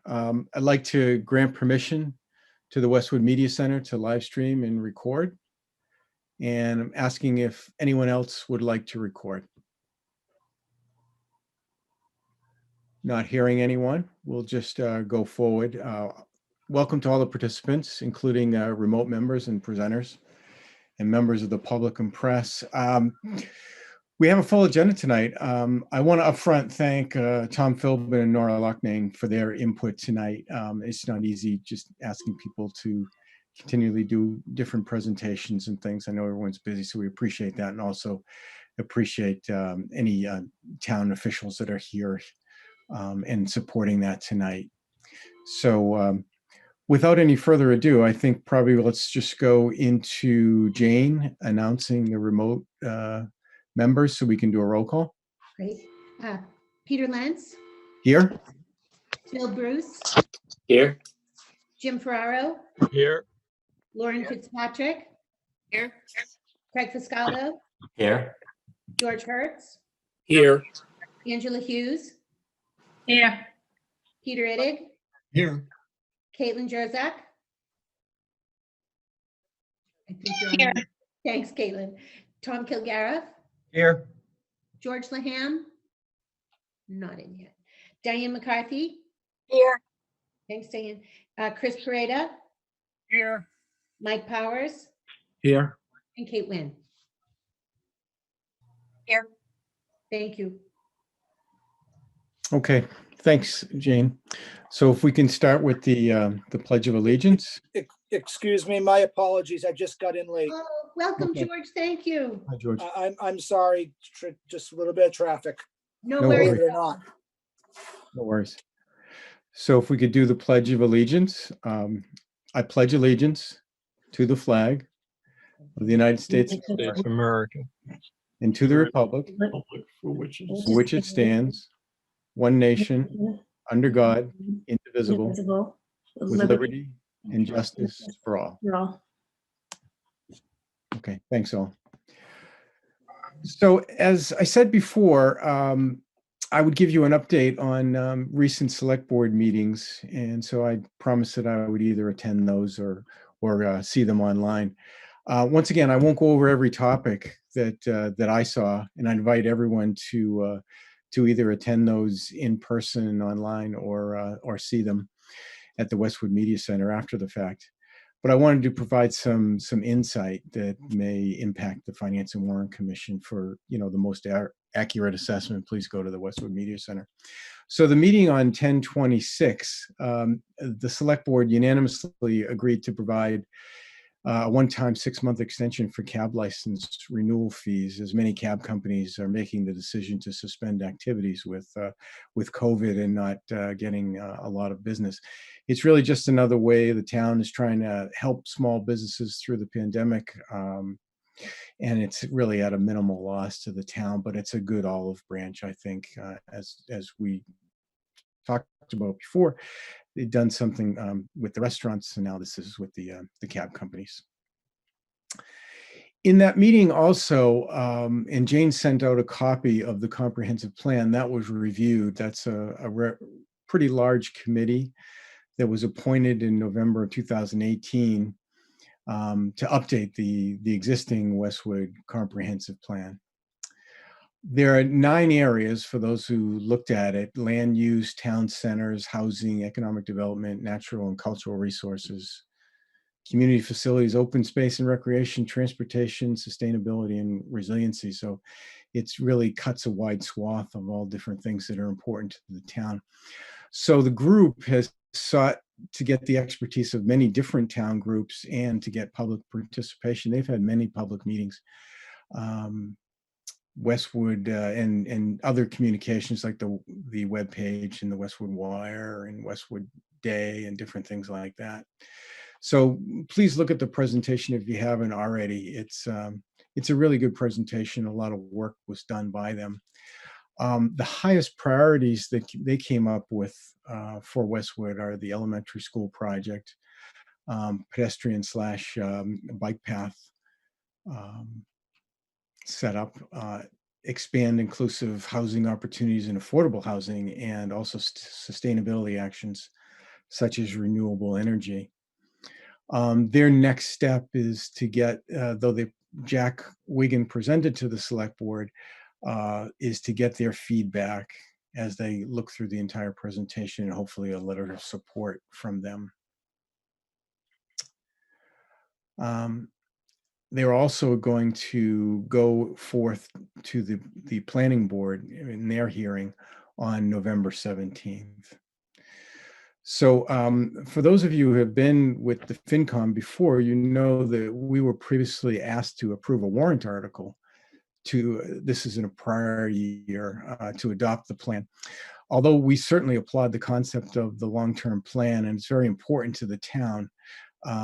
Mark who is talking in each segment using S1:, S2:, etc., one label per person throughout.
S1: I'd like to grant permission to the Westwood Media Center to live stream and record. And I'm asking if anyone else would like to record. Not hearing anyone, we'll just go forward. Welcome to all the participants, including remote members and presenters and members of the public and press. We have a full agenda tonight. I want to upfront thank Tom Philbin and Nora Loughnane for their input tonight. It's not easy just asking people to continually do different presentations and things. I know everyone's busy, so we appreciate that, and also appreciate any town officials that are here and supporting that tonight. So without any further ado, I think probably let's just go into Jane announcing the remote members so we can do a roll call.
S2: Great. Peter Lentz.
S1: Here.
S2: Phil Bruce.
S3: Here.
S2: Jim Ferraro.
S3: Here.
S2: Lauren Fitzpatrick.
S4: Here.
S2: Craig Fiscaldo.
S3: Here.
S2: George Hertz.
S3: Here.
S2: Angela Hughes.
S4: Here.
S2: Peter Ittig.
S3: Here.
S2: Caitlin Jerzak. I think you're
S4: Here.
S2: on. Thanks, Caitlin. Tom Kilgariff.
S3: Here.
S2: George Loughnane. Not in yet. Dianne McCarthy.
S4: Here.
S2: Thanks, Dianne. Chris Pareda.
S3: Here.
S2: Mike Powers.
S3: Here.
S2: And Kate Wynn.
S4: Here.
S2: Thank you.
S1: Okay, thanks, Jane. So if we can start with the Pledge of Allegiance.
S5: Excuse me, my apologies. I just got in late.
S2: Oh, welcome,
S1: Okay.
S2: George. Thank you.
S1: Hi, George.
S5: I'm sorry, just a little bit of traffic.
S2: No,
S1: No
S2: worries.
S5: Believe it or not.
S1: No worries. So if we could do the Pledge of Allegiance. I pledge allegiance to the flag of the United States of America and to the republic
S3: For which
S1: for which it stands, one nation, under God, indivisible, with liberty and justice for all. Okay, thanks all. So as I said before, I would give you an update on recent select board meetings. And so I promised that I would either attend those or see them online. Once again, I won't go over every topic that I saw, and I invite everyone to either attend those in person, online, or see them at the Westwood Media Center after the fact. But I wanted to provide some insight that may impact the Finance and Warrant Commission. For the most accurate assessment, please go to the Westwood Media Center. So the meeting on 10/26, the Select Board unanimously agreed to provide a one-time 6-month extension for cab license renewal fees, as many cab companies are making the decision to suspend activities with COVID and not getting a lot of business. It's really just another way the town is trying to help small businesses through the pandemic. And it's really at a minimal loss to the town, but it's a good olive branch, I think, as we talked about before. They've done something with the restaurants, and now this is with the cab companies. In that meeting also, and Jane sent out a copy of the comprehensive plan that was reviewed. That's a pretty large committee that was appointed in November of 2018 to update the existing Westwood comprehensive plan. There are 9 areas for those who looked at it: land use, town centers, housing, economic development, natural and cultural resources, community facilities, open space and recreation, transportation, sustainability, and resiliency. So it's really cuts a wide swath of all different things that are important to the town. So the group has sought to get the expertise of many different town groups and to get public participation. They've had many public meetings. Westwood and other communications like the web page and the Westwood Wire and Westwood Day and different things like that. So please look at the presentation if you haven't already. It's a really good presentation. A lot of work was done by them. The highest priorities that they came up with for Westwood are the elementary school project, pedestrian / bike path set up, expand inclusive housing opportunities and affordable housing, and also sustainability actions such as renewable energy. Their next step is to get, Jack Wigan presented to the select board, is to get their feedback as they look through the entire presentation, and hopefully a letter of support from them. They're also going to go forth to the planning board in their hearing on November 17th. So for those of you who have been with the FinCom before, you know that we were previously asked to approve a warrant article this is in a prior year, to adopt the plan. Although we certainly applaud the concept of the long-term plan, and it's very important to the town,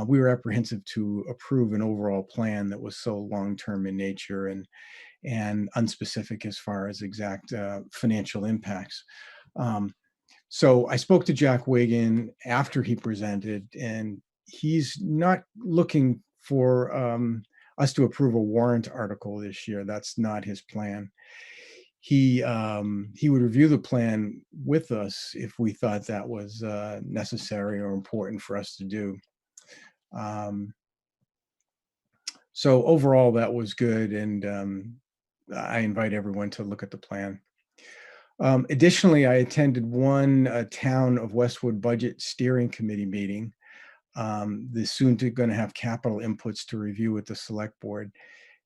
S1: we were apprehensive to approve an overall plan that was so long-term in nature and unspecific as far as exact financial impacts. So I spoke to Jack Wigan after he presented, and he's not looking for us to approve a warrant article this year. That's not his plan. He would review the plan with us if we thought that was necessary or important for us to do. So overall, that was good, and I invite everyone to look at the plan. Additionally, I attended one Town of Westwood Budget Steering Committee meeting. They're soon going to have capital inputs to review with the select board,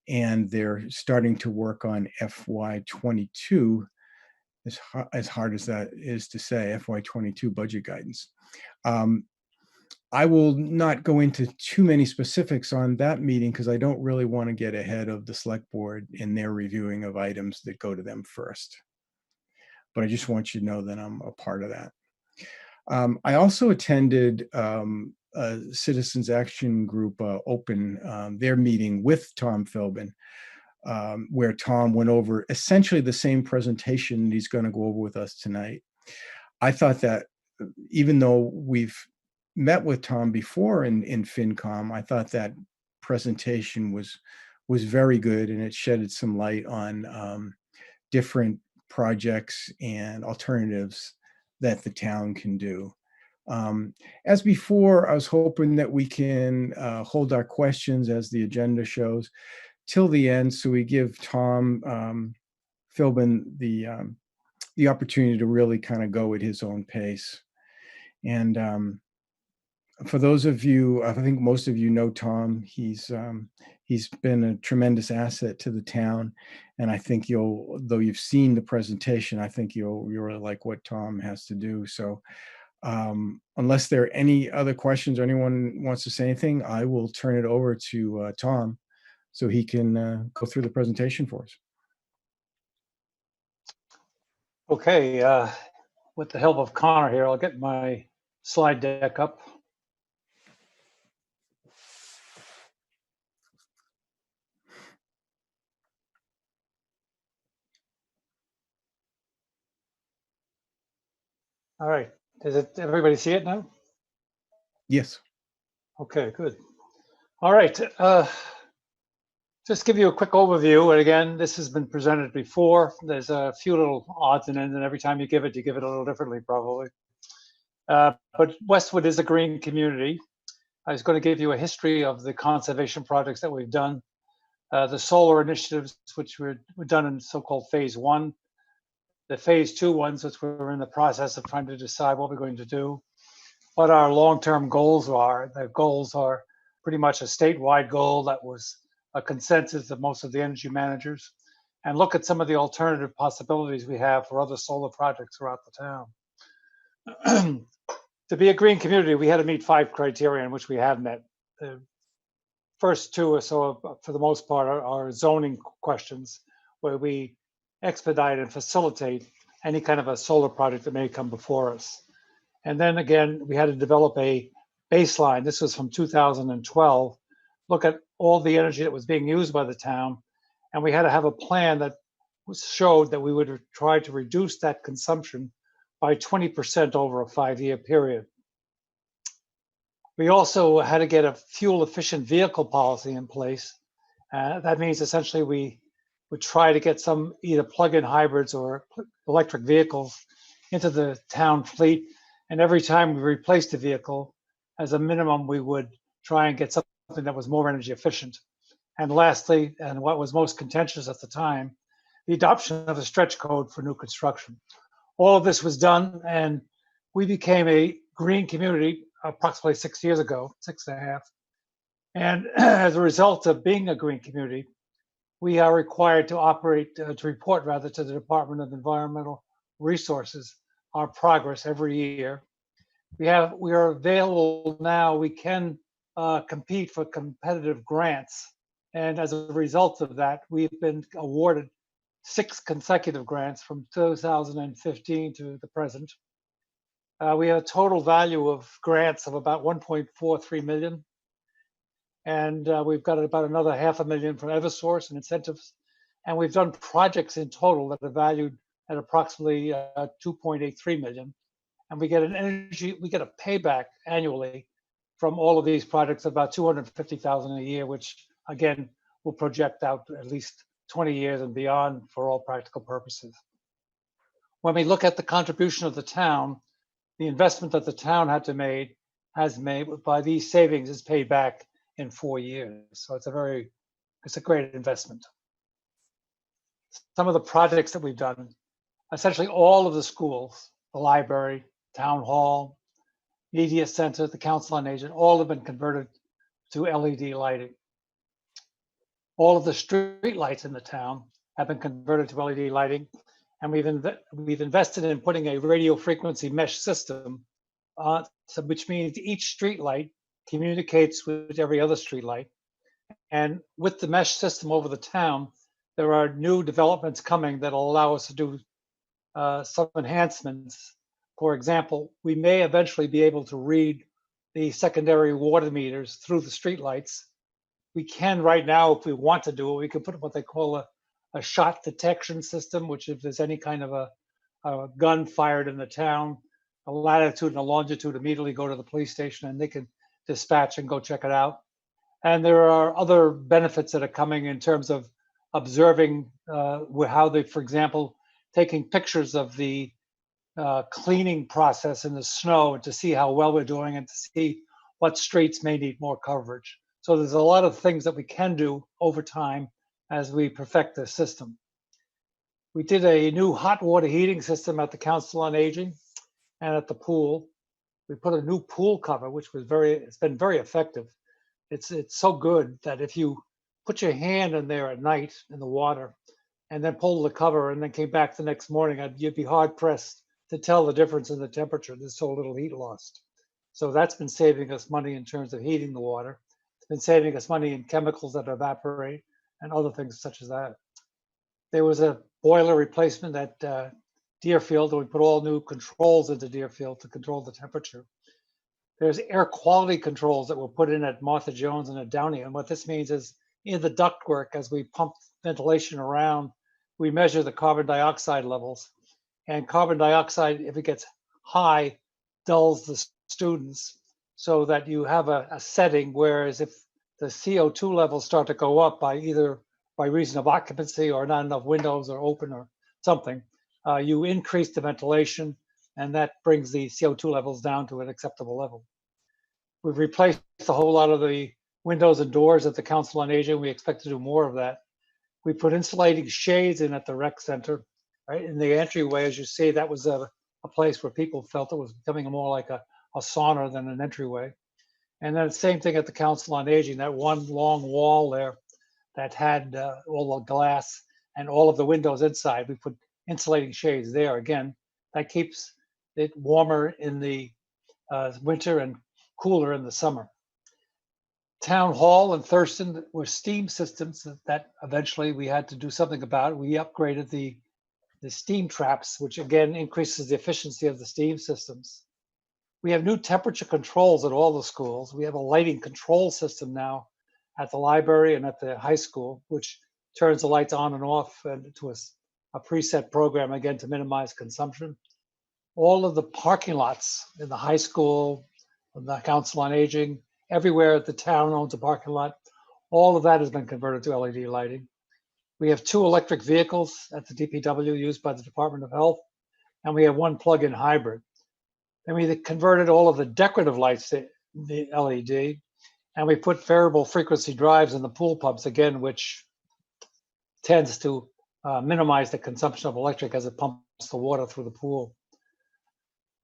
S1: and they're starting to work on FY22, as hard as that is to say, FY22 budget guidance. I will not go into too many specifics on that meeting because I don't really want to get ahead of the select board in their reviewing of items that go to them first. But I just want you to know that I'm a part of that. I also attended a Citizens Action Group Open, their meeting with Tom Philbin, where Tom went over essentially the same presentation he's going to go over with us tonight. I thought that even though we've met with Tom before in FinCom, I thought that presentation was very good, and it shedded some light on different projects and alternatives that the town can do. As before, I was hoping that we can hold our questions, as the agenda shows, till the end, so we give Tom Philbin the opportunity to really kind of go at his own pace. And for those of you, I think most of you know Tom. He's been a tremendous asset to the town, and I think though you've seen the presentation, I think you'll really like what Tom has to do. So unless there are any other questions or anyone wants to say anything, I will turn it over to Tom so he can go through the presentation for us.
S6: Okay, with the help of Connor here, I'll get my slide deck up. All right, everybody see it now?
S1: Yes.
S6: Okay, good. All right, just give you a quick overview. And again, this has been presented before. There's a few little odds and ends, and every time you give it a little differently, probably. But Westwood is a green community. I was going to give you a history of the conservation projects that we've done, the solar initiatives, which were done in so-called phase 1, the phase 2 ones, which we're in the process of trying to decide what we're going to do, what our long-term goals are. The goals are pretty much a statewide goal that was a consensus of most of the energy managers, and look at some of the alternative possibilities we have for other solar projects throughout the town. To be a green community, we had to meet 5 criteria, in which we have met. The first 2 or so, for the most part, are zoning questions, where we expedite and facilitate any kind of a solar project that may come before us. And then again, we had to develop a baseline. This was from 2012. Look at all the energy that was being used by the town, and we had to have a plan that showed that we would try to reduce that consumption by 20% over a 5-year period. We also had to get a fuel efficient vehicle policy in place. That means essentially we would try to get some either plug-in hybrids or electric vehicles into the town fleet, And every time we replaced a vehicle, as a minimum, we would try and get something that was more energy efficient. And lastly, and what was most contentious at the time, the adoption of a stretch code for new construction. All of this was done, and we became a green community approximately 6 years ago, 6.5. And as a result of being a green community, we are required to operate, to report rather, to the Department of Environmental Resources our progress every year. We are available now. We can compete for competitive grants, and as a result of that, we've been awarded 6 consecutive grants from 2015 to the present. We have a total value of grants of about 1.43 million. And we've got about another $500,000 from Eversource and incentives. And we've done projects in total that are valued at approximately 2.83 million. And we get a payback annually from all of these projects of about 250,000 a year, which again, will project out at least 20 years and beyond for all practical purposes. When we look at the contribution of the town, the investment that the town has made by these savings is paid back in 4 years. So it's a great investment. Some of the projects that we've done, essentially all of the schools, the library, town hall, media center, the council on aging, all have been converted to LED lighting. All of the street lights in the town have been converted to LED lighting, and we've invested in putting a radio frequency mesh system, which means each street light communicates with every other street light. And with the mesh system over the town, there are new developments coming that will allow us to do some enhancements. For example, we may eventually be able to read the secondary water meters through the street lights. We can right now, if we want to do it, we can put what they call a shot detection system, which if there's any kind of a gun fired in the town, a latitude and a longitude immediately go to the police station and they can dispatch and go check it out. And there are other benefits that are coming in terms of observing how they, for example, taking pictures of the cleaning process in the snow and to see how well we're doing and to see what streets may need more coverage. So there's a lot of things that we can do over time as we perfect the system. We did a new hot water heating system at the Council on Aging and at the pool. We put a new pool cover, which was it's been very effective. It's so good that if you put your hand in there at night in the water and then pull the cover and then came back the next morning, you'd be hard pressed to tell the difference in the temperature. There's so little heat lost. So that's been saving us money in terms of heating the water. It's been saving us money in chemicals that evaporate and other things such as that. There was a boiler replacement at Deerfield, and we put all new controls into Deerfield to control the temperature. There's air quality controls that were put in at Martha Jones and at Downey. And what this means is in the ductwork, as we pump ventilation around, we measure the carbon dioxide levels. And carbon dioxide, if it gets high, dulls the students so that you have a setting, whereas if the CO2 levels start to go up by either by reason of occupancy or not enough windows or open or something, you increase the ventilation and that brings the CO2 levels down to an acceptable level. We've replaced a whole lot of the windows and doors at the Council on Aging. We expect to do more of that. We put insulating shades in at the rec center, right? In the entryway, as you see, that was a place where people felt it was becoming more like a sauna than an entryway. And then the same thing at the Council on Aging, that one long wall there that had all the glass and all of the windows inside. We put insulating shades there. Again, that keeps it warmer in the winter and cooler in the summer. Town Hall and Thurston were steam systems that eventually we had to do something about. We upgraded the steam traps, which again increases the efficiency of the steam systems. We have new temperature controls at all the schools. We have a lighting control system now at the library and at the high school, which turns the lights on and off to a preset program, again, to minimize consumption. All of the parking lots in the high school, the Council on Aging, everywhere the town owns a parking lot, all of that has been converted to LED lighting. We have 2 electric vehicles at the DPW used by the Department of Health, and we have 1 plug-in hybrid. Then we converted all of the decorative lights to the LED, and we put variable frequency drives in the pool pumps again, which tends to minimize the consumption of electric as it pumps the water through the pool.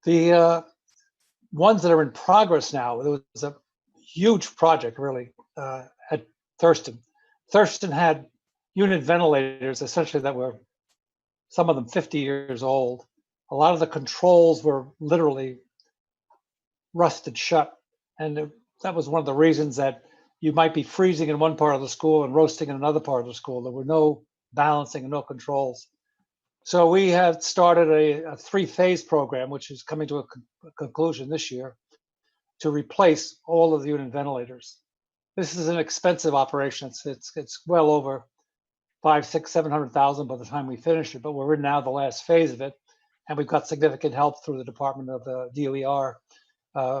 S6: The ones that are in progress now, there was a huge project really at Thurston. Thurston had unit ventilators essentially that were, some of them 50 years old. A lot of the controls were literally rusted shut. And that was one of the reasons that you might be freezing in one part of the school and roasting in another part of the school. There were no balancing and no controls. So we have started a 3-phase program, which is coming to a conclusion this year, to replace all of the unit ventilators. This is an expensive operation. It's well over 500, 600, 700,000 by the time we finish it, but we're in now the last phase of it, and we've got significant help through the Department of the DOER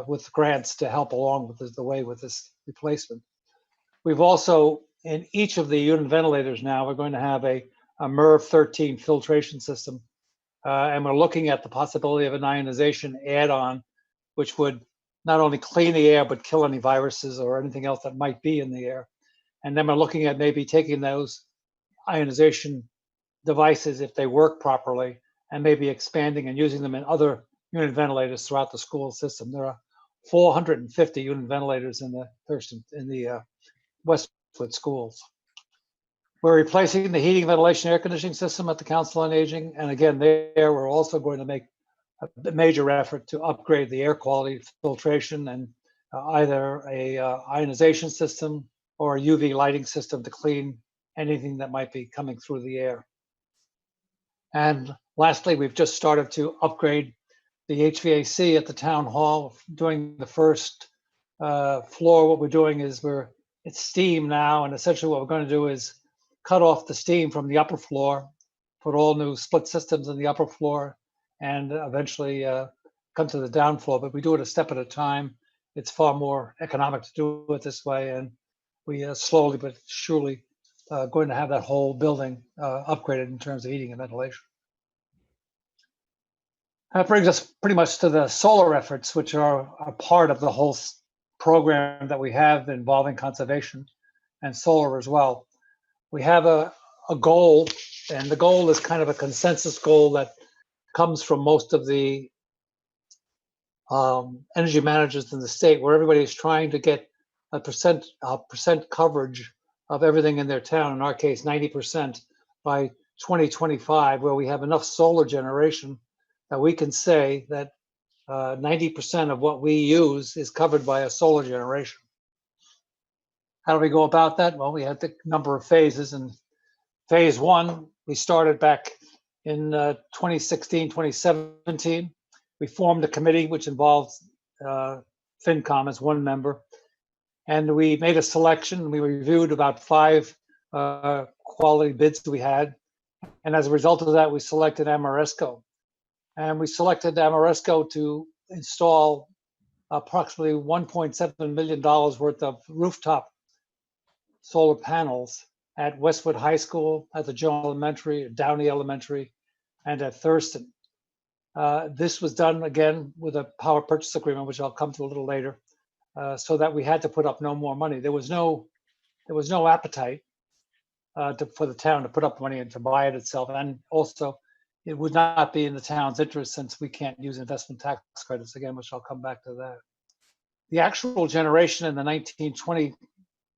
S6: with grants to help along with the way with this replacement. We've also, in each of the unit ventilators now, we're going to have a MERV 13 filtration system, and we're looking at the possibility of an ionization add-on, which would not only clean the air, but kill any viruses or anything else that might be in the air. And then we're looking at maybe taking those ionization devices, if they work properly, and maybe expanding and using them in other unit ventilators throughout the school system. There are 450 unit ventilators in the Westwood schools. We're replacing the heating, ventilation, air conditioning system at the Council on Aging. And again, there we're also going to make a major effort to upgrade the air quality filtration and either a ionization system or a UV lighting system to clean anything that might be coming through the air. And lastly, we've just started to upgrade the HVAC at the town hall. Doing the first floor, what we're doing is it's steam now, and essentially what we're going to do is cut off the steam from the upper floor, put all new split systems in the upper floor, and eventually come to the down floor. But we do it a step at a time. It's far more economic to do it this way, and we slowly but surely going to have that whole building upgraded in terms of heating and ventilation. That brings us pretty much to the solar efforts, which are a part of the whole program that we have involving conservation and solar as well. We have a goal, and the goal is kind of a consensus goal that comes from most of the energy managers in the state, where everybody is trying to get a percent coverage of everything in their town, in our case 90% by 2025, where we have enough solar generation that we can say that 90% of what we use is covered by a solar generation. How do we go about that? Well, we had the number of phases, and phase 1, we started back in 2016, 2017. We formed a committee which involves FinCom as one member, and we made a selection. We reviewed about 5 quality bids that we had, and as a result of that, we selected Amoresco. And we selected Amoresco to install approximately $1.7 million worth of rooftop solar panels at Westwood High School, at the Joe Elementary, at Downey Elementary, and at Thurston. This was done again with a power purchase agreement, which I'll come to a little later, so that we had to put up no more money. There was no appetite for the town to put up money and to buy it itself, and also it would not be in the town's interest since we can't use investment tax credits again, which I'll come back to that. The actual generation in the 1920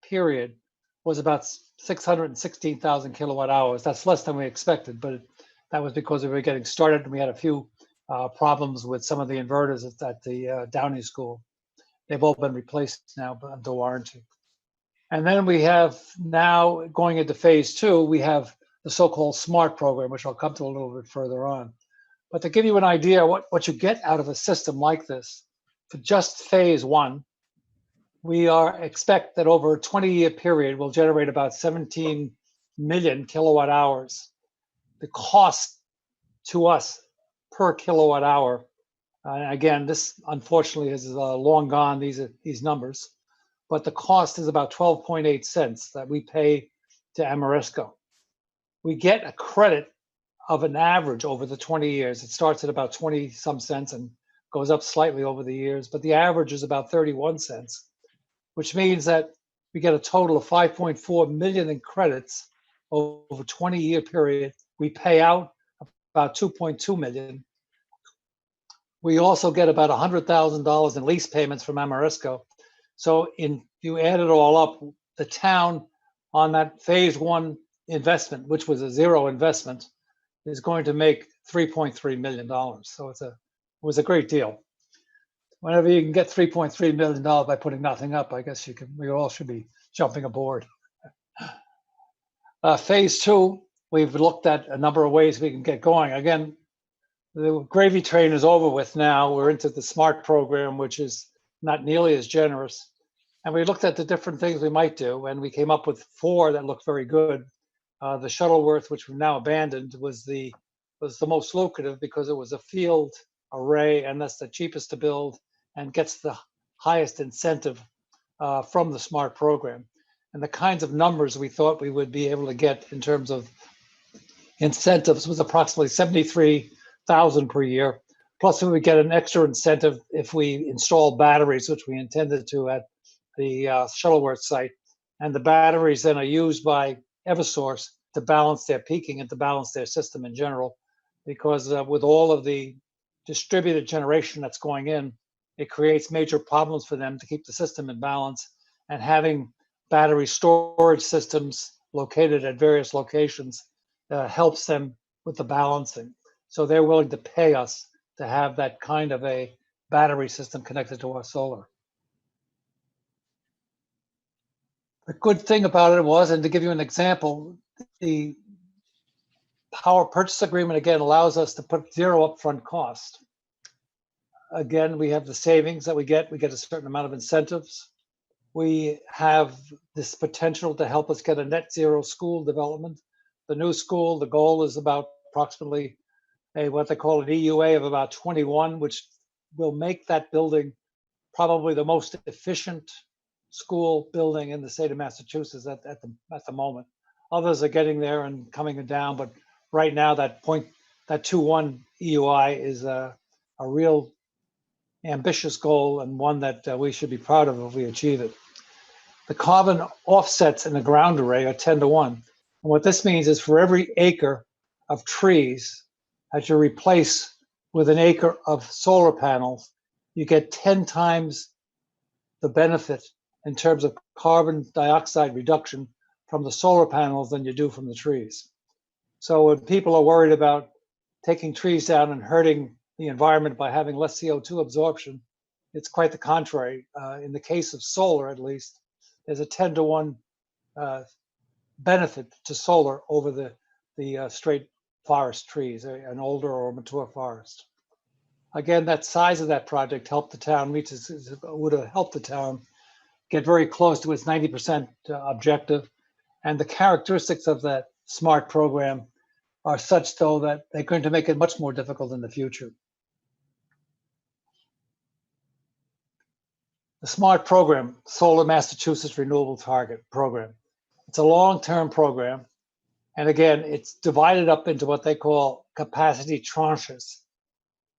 S6: period was about 616,000 kilowatt hours. That's less than we expected, but that was because we were getting started and we had a few problems with some of the inverters at the Downey School. They've all been replaced now under warranty. And then we have now, going into phase 2, we have the so-called SMART program, which I'll come to a little bit further on. But to give you an idea what you get out of a system like this, for just phase 1, we expect that over a 20-year period, we'll generate about 17 million kilowatt hours. The cost to us per kilowatt hour, again, this unfortunately is long gone, these numbers, but the cost is about 12.8 cents that we pay to Amoresco. We get a credit of an average over the 20 years. It starts at about 20 some cents and goes up slightly over the years, but the average is about 31 cents, which means that we get a total of 5.4 million in credits over a 20-year period. We pay out about 2.2 million. We also get about $100,000 in lease payments from Amoresco. So you add it all up, the town on that phase one investment, which was a zero investment, is going to make $3.3 million. So it was a great deal. Whenever you can get $3.3 million by putting nothing up, I guess we all should be jumping aboard. Phase two, we've looked at a number of ways we can get going. Again, the gravy train is over with now. We're into the SMART program, which is not nearly as generous. And we looked at the different things we might do, and we came up with 4 that looked very good. The Shuttleworth, which we've now abandoned, was the most lucrative because it was a field array, and that's the cheapest to build and gets the highest incentive from the SMART program. And the kinds of numbers we thought we would be able to get in terms of incentives was approximately 73,000 per year. Plus, we would get an extra incentive if we install batteries, which we intended to at the Shuttleworth site. And the batteries then are used by Eversource to balance their peaking and to balance their system in general. Because with all of the distributed generation that's going in, it creates major problems for them to keep the system in balance. And having battery storage systems located at various locations helps them with the balancing. So they're willing to pay us to have that kind of a battery system connected to our solar. The good thing about it was, and to give you an example, the power purchase agreement again allows us to put 0 upfront cost. Again, we have the savings that we get a certain amount of incentives. We have this potential to help us get a net zero school development. The new school, the goal is about approximately what they call an EUA of about 21, which will make that building probably the most efficient school building in the state of Massachusetts at the moment. Others are getting there and coming down, but right now that 21 EUI is a real ambitious goal and one that we should be proud of if we achieve it. The carbon offsets in the ground array are 10 to 1. And what this means is for every acre of trees that you replace with an acre of solar panels, you get 10 times the benefit in terms of carbon dioxide reduction from the solar panels than you do from the trees. So when people are worried about taking trees down and hurting the environment by having less CO2 absorption, it's quite the contrary. In the case of solar, at least, there's a 10 to 1 benefit to solar over the straight forest trees, an older or mature forest. Again, that size of that project helped the town would have helped the town get very close to its 90% objective. And the characteristics of that SMART program are such, though, that they're going to make it much more difficult in the future. The SMART program, Solar Massachusetts Renewable Target Program, it's a long-term program. And again, it's divided up into what they call capacity tranches.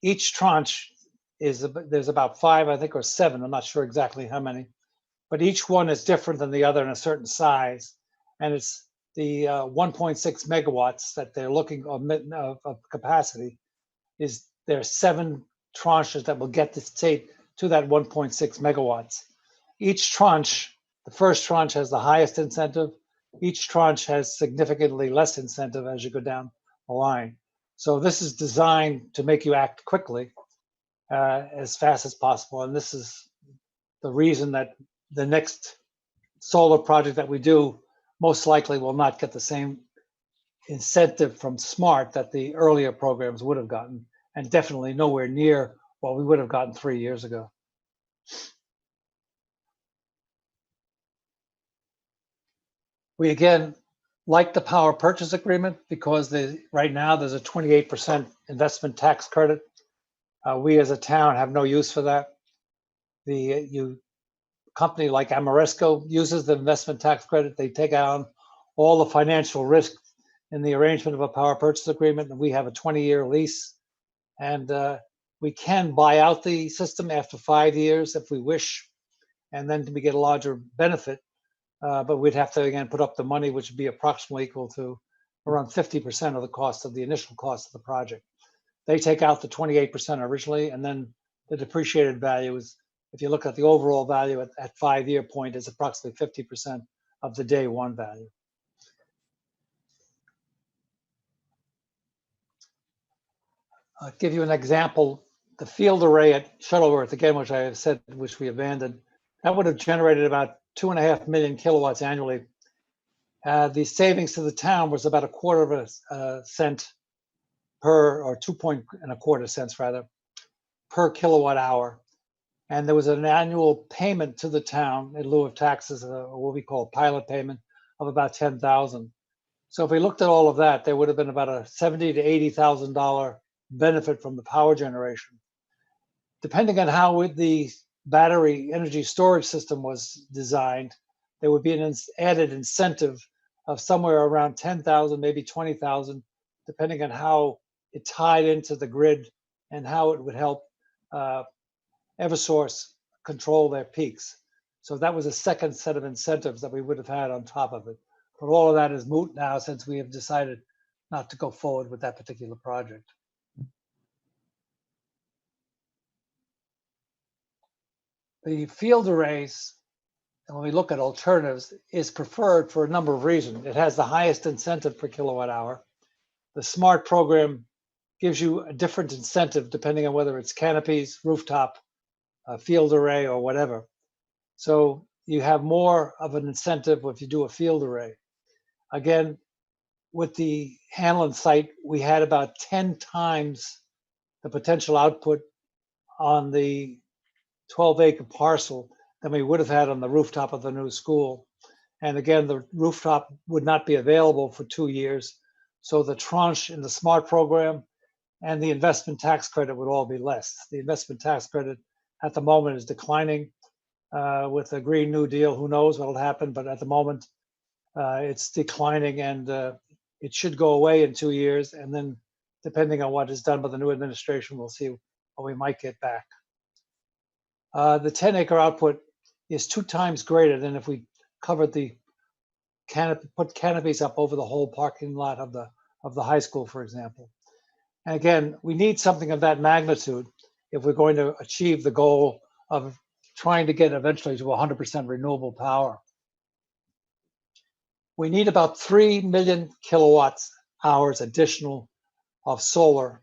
S6: Each tranche there's about 5, I think, or 7, I'm not sure exactly how many, but each one is different than the other in a certain size. And it's the 1.6 megawatts that they're looking of capacity there are 7 tranches that will get the state to that 1.6 megawatts. Each tranche, the first tranche has the highest incentive. Each tranche has significantly less incentive as you go down the line. So this is designed to make you act quickly as fast as possible. And this is the reason that the next solar project that we do most likely will not get the same incentive from SMART that the earlier programs would have gotten, and definitely nowhere near what we would have gotten 3 years ago. We again like the power purchase agreement because right now there's a 28% investment tax credit. We as a town have no use for that. Company like Amoresco uses the investment tax credit. They take on all the financial risk in the arrangement of a power purchase agreement, and we have a 20-year lease. And We can buy out the system after 5 years if we wish, and then we get a larger benefit. But we'd have to, again, put up the money, which would be approximately equal to around 50% of the cost of the initial cost of the project. They take out the 28% originally, and then the depreciated value is, if you look at the overall value at 5-year point, is approximately 50% of the day one value. I'll give you an example. The field array at Shuttleworth, again, which I have said, which we abandoned, that would have generated about 2.5 million kilowatts annually. The savings to the town was about 1/4 cent per, or 2.25 cents rather, per kilowatt hour. And there was an annual payment to the town in lieu of taxes, what we call pilot payment, of about $10,000. So if we looked at all of that, there would have been about a $70,000 to $80,000 benefit from the power generation. Depending on how the battery energy storage system was designed, there would be an added incentive of somewhere around 10,000, maybe 20,000, depending on how it tied into the grid and how it would help Eversource control their peaks. So that was a second set of incentives that we would have had on top of it. But all of that is moot now since we have decided not to go forward with that particular project. The field arrays, and when we look at alternatives, is preferred for a number of reasons. It has the highest incentive per kilowatt hour. The SMART program gives you a different incentive depending on whether it's canopies, rooftop, field array, or whatever. So you have more of an incentive if you do a field array. Again, with the Hanlon site, we had about 10 times the potential output on the 12-acre parcel than we would have had on the rooftop of the new school. And again, the rooftop would not be available for 2 years. So the tranche in the SMART program and the investment tax credit would all be less. The investment tax credit at the moment is declining with the Green New Deal. Who knows what will happen, but at the moment it's declining, and it should go away in 2 years. And then depending on what is done by the new administration, we'll see what we might get back. The 10-acre output is 2 times greater than if we covered the canopy, put canopies up over the whole parking lot of the high school, for example. And again, we need something of that magnitude if we're going to achieve the goal of trying to get eventually to 100% renewable power. We need about 3 million kilowatts hours additional of solar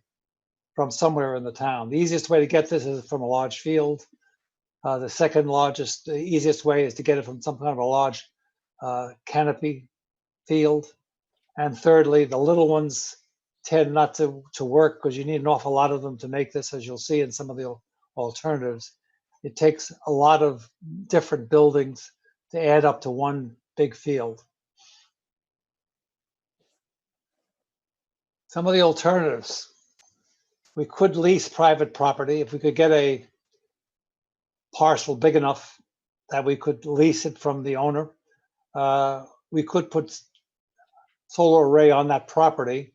S6: from somewhere in the town. The easiest way to get this is from a large field. The second largest, the easiest way is to get it from some kind of a large canopy field. And thirdly, the little ones tend not to work because you need an awful lot of them to make this, as you'll see in some of the alternatives. It takes a lot of different buildings to add up to one big field. Some of the alternatives. We could lease private property if we could get a parcel big enough that we could lease it from the owner. We could put solar array on that property,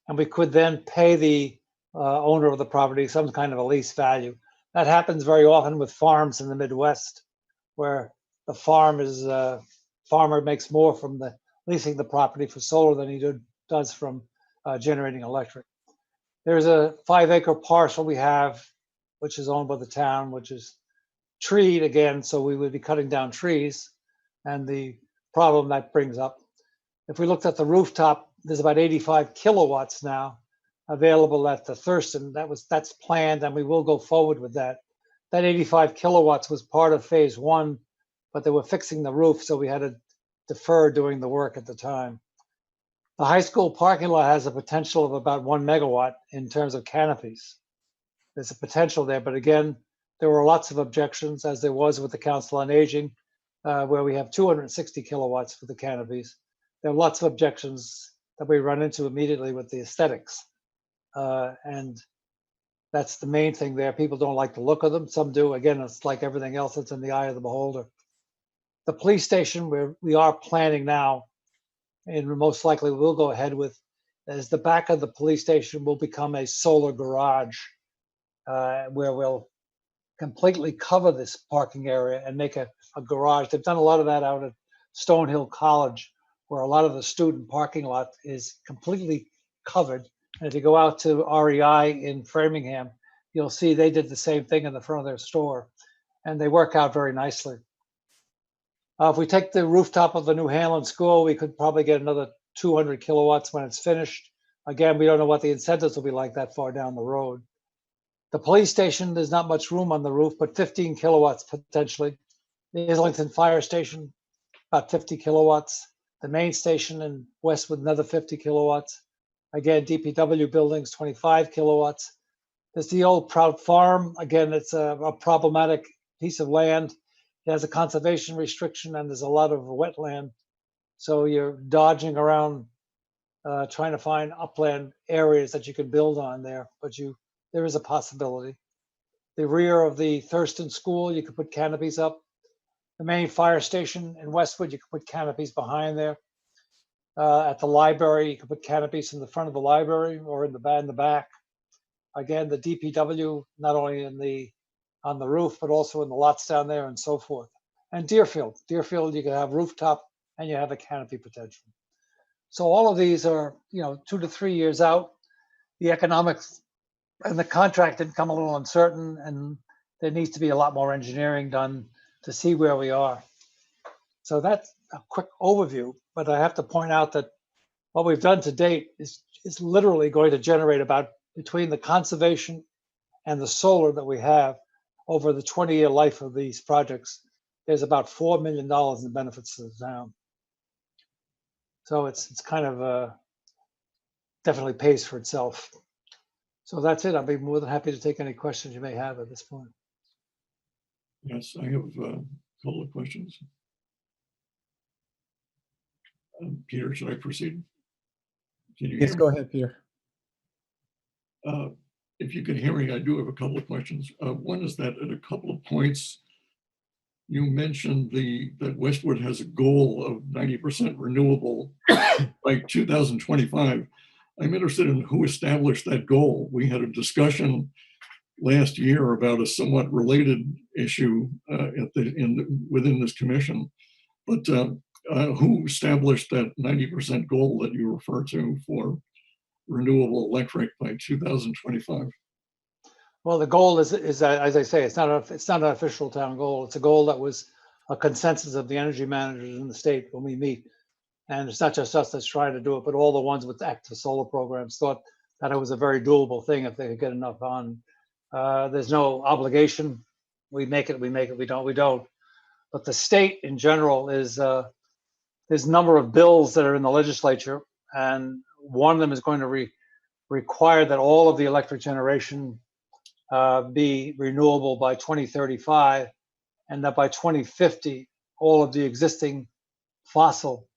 S6: and we could then pay the owner of the property some kind of a lease value. That happens very often with farms in the Midwest, where the farmer makes more from the leasing the property for solar than he does from generating electric. There's a 5-acre parcel we have, which is owned by the town, which is treed again, so we would be cutting down trees, and the problem that brings up. If we looked at the rooftop, there's about 85 kilowatts now available at the Thurston. That's planned, and we will go forward with that. That 85 kilowatts was part of phase 1, but they were fixing the roof, so we had to defer doing the work at the time. The high school parking lot has a potential of about 1 megawatt in terms of canopies. There's a potential there, but again, there were lots of objections, as there was with the Council on Aging, where we have 260 kilowatts for the canopies. There are lots of objections that we run into immediately with the aesthetics. And that's the main thing there. People don't like the look of them. Some do. Again, it's like everything else, it's in the eye of the beholder. The police station, where we are planning now, and most likely we'll go ahead with, is the back of the police station will become a solar garage. where we'll completely cover this parking area and make a garage. They've done a lot of that out at Stonehill College, where a lot of the student parking lot is completely covered. And if you go out to REI in Framingham, you'll see they did the same thing in the front of their store, and they work out very nicely. If we take the rooftop of the New Hanlon School, we could probably get another 200 kilowatts when it's finished. Again, we don't know what the incentives will be like that far down the road. The police station, there's not much room on the roof, but 15 kilowatts potentially. The Islington Fire Station, about 50 kilowatts. The main station in Westwood, another 50 kilowatts. Again, DPW buildings, 25 kilowatts. There's the old Prout Farm. Again, it's a problematic piece of land. It has a conservation restriction and there's a lot of wetland. So you're dodging around trying to find upland areas that you can build on there, but there is a possibility. The rear of the Thurston School, you could put canopies up. The main fire station in Westwood, you could put canopies behind there. At the library, you could put canopies in the front of the library or in the back. Again, the DPW, not only on the roof, but also in the lots down there and so forth. And Deerfield, you can have rooftop and you have a canopy potential. So all of these are, 2 to 3 years out. The economics and the contract income a little uncertain, and there needs to be a lot more engineering done to see where we are. So that's a quick overview, but I have to point out that what we've done to date is literally going to generate about, between the conservation and the solar that we have over the 20-year life of these projects, there's about $4 million in benefits to the town. So it's kind of definitely pays for itself. So that's it. I'll be more than happy to take any questions you may have at this point.
S3: Yes, I have a couple of questions. Peter, should I proceed? Can you
S1: Yes,
S3: hear
S1: go ahead, Peter.
S3: me? If you can hear me, I do have a couple of questions. One is that at a couple of points, you mentioned that Westwood has a goal of 90% renewable by 2025. I'm interested in who established that goal. We had a discussion last year about a somewhat related issue within this commission, but who established that 90% goal that you refer to for renewable electric by 2025?
S6: Well, the goal is as I say, it's not an official town goal. It's a goal that was a consensus of the energy managers in the state when we meet. And it's not just us that's trying to do it, but all the ones with active solar programs thought that it was a very doable thing if they could get enough on. There's no obligation. We make it, we don't. But the state in general is, there's a number of bills that are in the legislature, and one of them is going to require that all of the electric generation be renewable by 2035, and that by 2050, all of the existing fossil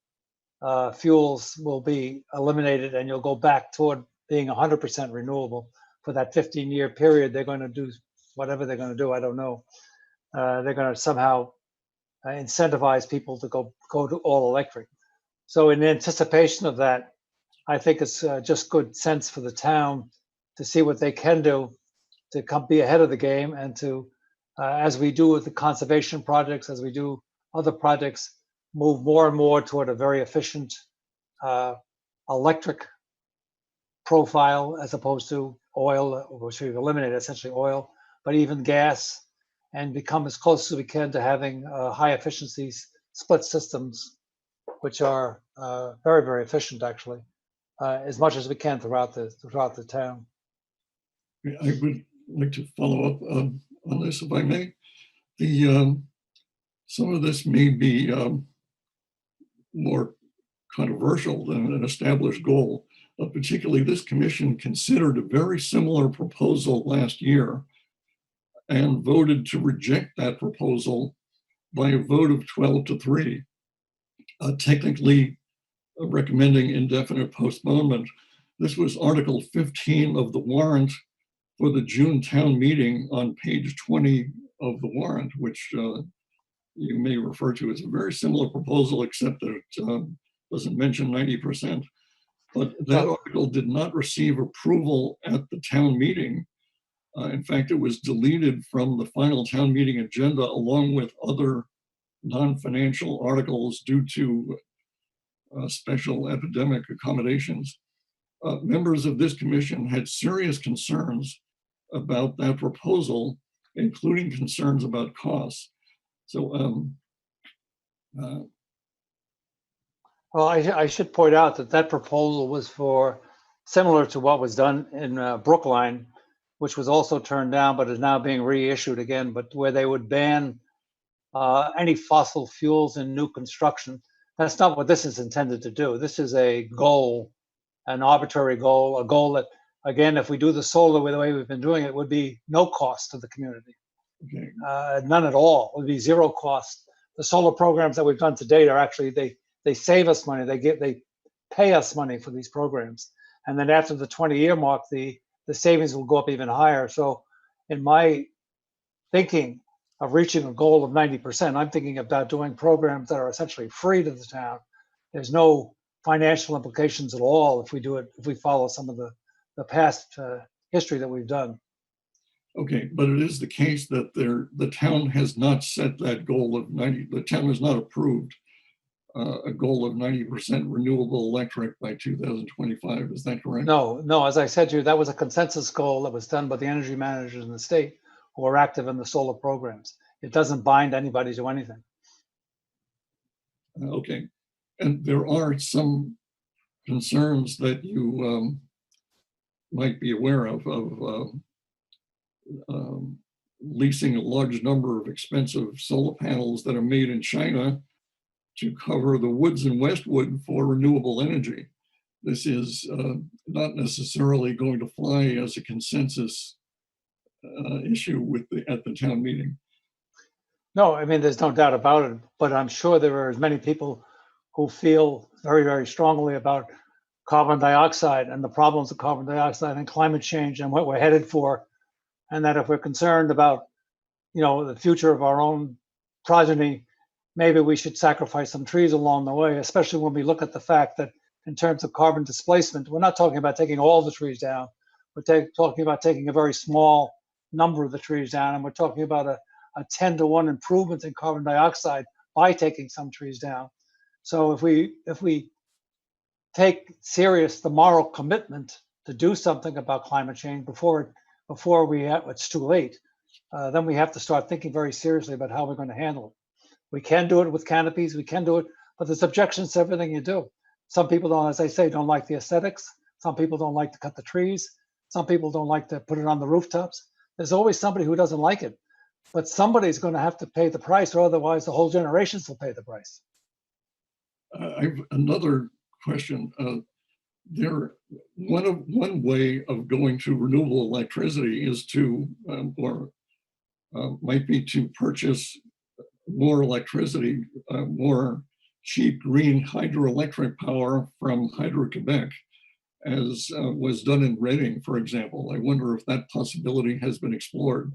S6: fuels will be eliminated, and you'll go back toward being 100% renewable for that 15-year period. They're going to do whatever they're going to do. I don't know. They're going to somehow incentivize people to go to all electric. So in anticipation of that, I think it's just good sense for the town to see what they can do to be ahead of the game, and to, as we do with the conservation projects, as we do other projects, move more and more toward a very efficient electric profile as opposed to oil, which we've eliminated essentially oil, but even gas, and become as close as we can to having high efficiencies split systems, which are very, very efficient actually, as much as we can throughout the town.
S3: I would like to follow up on this, if I may. Some of this may be more controversial than an established goal. Particularly, this commission considered a very similar proposal last year and voted to reject that proposal by a vote of 12-3, technically recommending indefinite postponement. This was Article 15 of the warrant for the June town meeting on page 20 of the warrant, which you may refer to as a very similar proposal, except that it doesn't mention 90%. But that article did not receive approval at the town meeting. In fact, it was deleted from the final town meeting agenda along with other non-financial articles due to special epidemic accommodations. Members of this commission had serious concerns about that proposal, including concerns about costs. So,
S6: Well, I should point out that that proposal was for similar to what was done in Brookline, which was also turned down, but is now being reissued again, but where they would ban any fossil fuels in new construction. That's not what this is intended to do. This is a goal, an arbitrary goal, a goal that, again, if we do the solar the way we've been doing it, would be no cost to the community.
S3: okay.
S6: None at all. It would be zero cost. The solar programs that we've done to date are actually, they save us money. They pay us money for these programs. And then after the 20-year mark, the savings will go up even higher. So in my thinking of reaching a goal of 90%, I'm thinking about doing programs that are essentially free to the town. There's no financial implications at all if we do it, if we follow some of the past history that we've done.
S3: Okay, but it is the case that the town has not set that goal of 90, the town has not approved a goal of 90% renewable electric by 2025, is that correct?
S6: No, as I said to you, that was a consensus goal that was done by the energy managers in the state who are active in the solar programs. It doesn't bind anybody to anything.
S3: Okay, and there are some concerns that you might be aware of leasing a large number of expensive solar panels that are made in China to cover the woods in Westwood for renewable energy. This is not necessarily going to fly as a consensus issue at the town meeting.
S6: No, I mean, there's no doubt about it, but I'm sure there are as many people who feel very, very strongly about carbon dioxide and the problems of carbon dioxide and climate change and what we're headed for. And that if we're concerned about, the future of our own progeny, maybe we should sacrifice some trees along the way, especially when we look at the fact that in terms of carbon displacement, we're not talking about taking all the trees down. We're talking about taking a very small number of the trees down, and we're talking about a 10-to-1 improvement in carbon dioxide by taking some trees down. So if we take serious the moral commitment to do something about climate change before it's too late, then we have to start thinking very seriously about how we're going to handle it. We can do it with canopies, we can do it, but there's objections to everything you do. Some people don't, as I say, don't like the aesthetics. Some people don't like to cut the trees. Some people don't like to put it on the rooftops. There's always somebody who doesn't like it, but somebody's going to have to pay the price, or otherwise the whole generations will pay the price.
S3: I've another question. One way of going to renewable electricity is to, might be to purchase more electricity, more cheap green hydroelectric power from Hydro-Quebec, as was done in Reading, for example. I wonder if that possibility has been explored.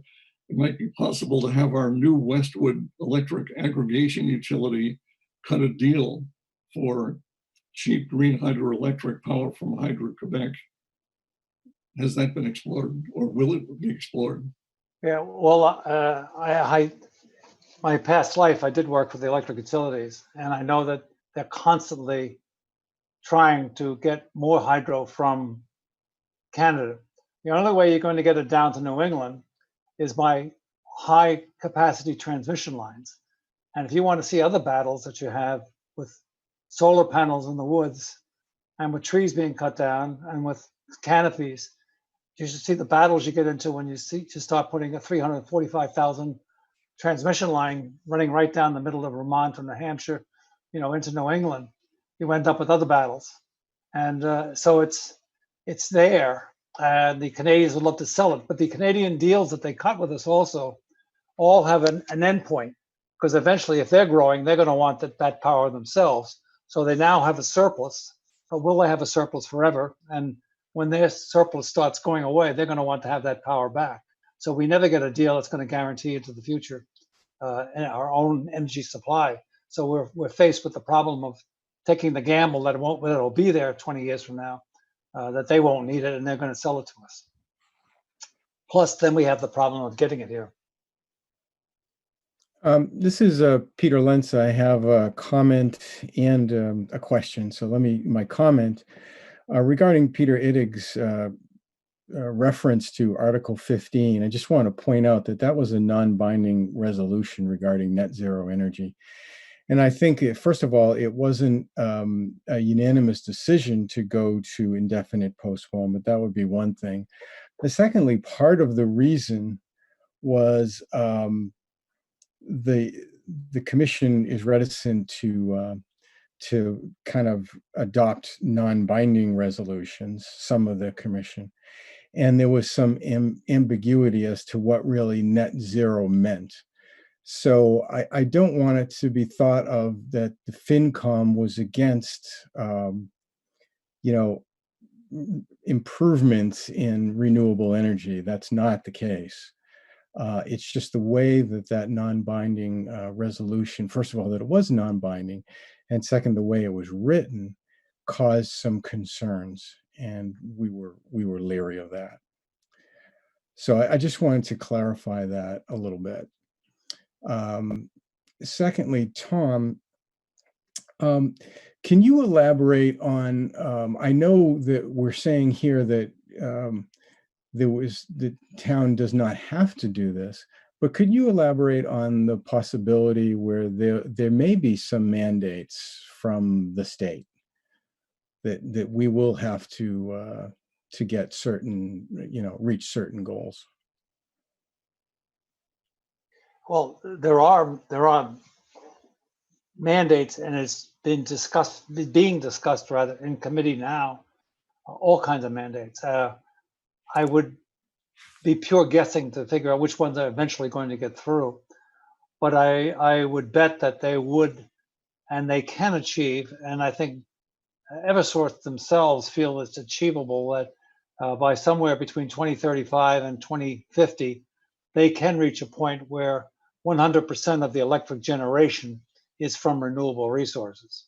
S3: It might be possible to have our new Westwood electric aggregation utility cut a deal for cheap green hydroelectric power from Hydro-Quebec. Has that been explored, or will it be explored?
S6: Yeah, well, my past life, I did work for the electric utilities, and I know that they're constantly trying to get more hydro from Canada. The only way you're going to get it down to New England is by high capacity transmission lines. And if you want to see other battles that you have with solar panels in the woods and with trees being cut down and with canopies, you should see the battles you get into when you start putting a 345,000 transmission line running right down the middle of Vermont or New Hampshire, into New England. You end up with other battles. And so it's there, and the Canadians would love to sell it, but the Canadian deals that they cut with us also all have an end point, because eventually if they're growing, they're going to want that power themselves. So they now have a surplus, but will they have a surplus forever? And when their surplus starts going away, they're going to want to have that power back. So we never get a deal that's going to guarantee into the future our own energy supply. So we're faced with the problem of taking the gamble that it'll be there 20 years from now, that they won't need it and they're going to sell it to us. Plus, then we have the problem of getting it here.
S1: This is Peter Lentz. I have a comment and a question. So my comment regarding Peter Ittig's reference to Article 15. I just want to point out that that was a non-binding resolution regarding net zero energy. And I think, first of all, it wasn't a unanimous decision to go to indefinite postponement. That would be one thing. But secondly, part of the reason was the commission is reticent to kind of adopt non-binding resolutions, some of the commission. And there was some ambiguity as to what really net zero meant. So I don't want it to be thought of that the FinCom was against, improvements in renewable energy. That's not the case. It's just the way that non-binding resolution, first of all, that it was non-binding, and second, the way it was written caused some concerns, and we were leery of that. So I just wanted to clarify that a little bit. Secondly, Tom, can you elaborate on, I know that we're saying here that the town does not have to do this, but could you elaborate on the possibility where there may be some mandates from the state that we will have to get certain, reach certain goals?
S6: Well, there are mandates, and it's being discussed rather in committee now, all kinds of mandates. I would be pure guessing to figure out which ones are eventually going to get through, but I would bet that they would, and they can achieve, and I think Eversource themselves feel it's achievable that by somewhere between 2035 and 2050, they can reach a point where 100% of the electric generation is from renewable resources.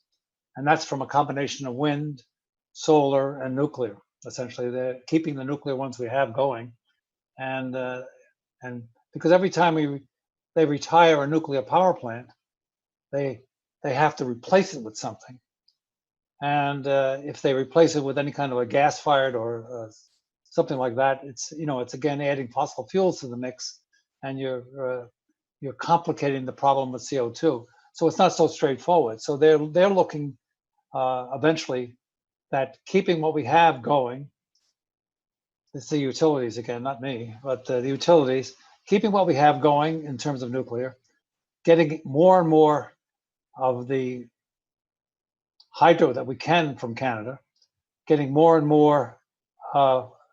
S6: And that's from a combination of wind, solar, and nuclear. Essentially, they're keeping the nuclear ones we have going. And because every time they retire a nuclear power plant, they have to replace it with something. And if they replace it with any kind of a gas-fired or something like that, it's again adding fossil fuels to the mix, and you're complicating the problem with CO2. So it's not so straightforward. So they're looking eventually that keeping what we have going. It's the utilities again, not me, but the utilities, keeping what we have going in terms of nuclear, getting more and more of the hydro that we can from Canada, getting more and more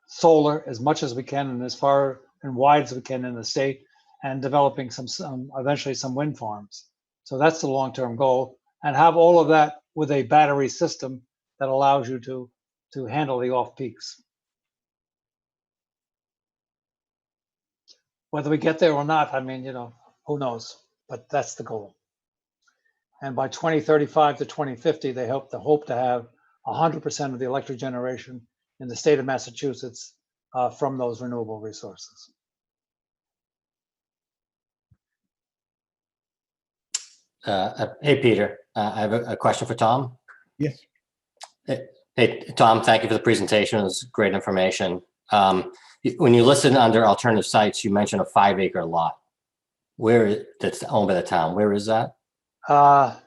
S6: solar as much as we can and as far and wide as we can in the state, and developing eventually some wind farms. So that's the long-term goal, and have all of that with a battery system that allows you to handle the off peaks. Whether we get there or not, I mean, who knows? But that's the goal. And by 2035 to 2050, they hope to have 100% of the electric generation in the state of Massachusetts from those renewable resources.
S7: Hey, Peter, I have a question for Tom.
S1: Yes.
S7: Hey, Tom, thank you for the presentation. It was great information. When you listed under alternative sites, you mentioned a 5-acre lot. That's owned by the town. Where is that?
S6: At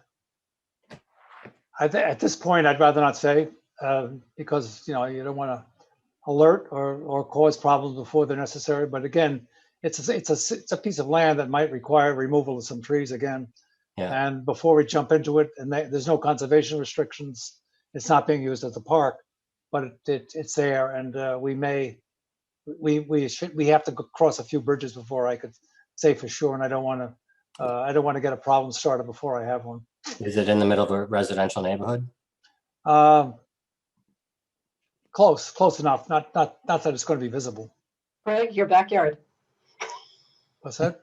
S6: this point, I'd rather not say because you don't want to alert or cause problems before they're necessary. But again, it's a piece of land that might require removal of some trees again.
S7: Yeah.
S6: And before we jump into it, and there's no conservation restrictions, it's not being used as a park, but it's there, and we have to cross a few bridges before I could say for sure, and I don't want to get a problem started before I have one.
S7: Is it in the middle of a residential neighborhood?
S6: Close enough. Not that it's going to be visible.
S4: Craig, your backyard.
S6: What's that?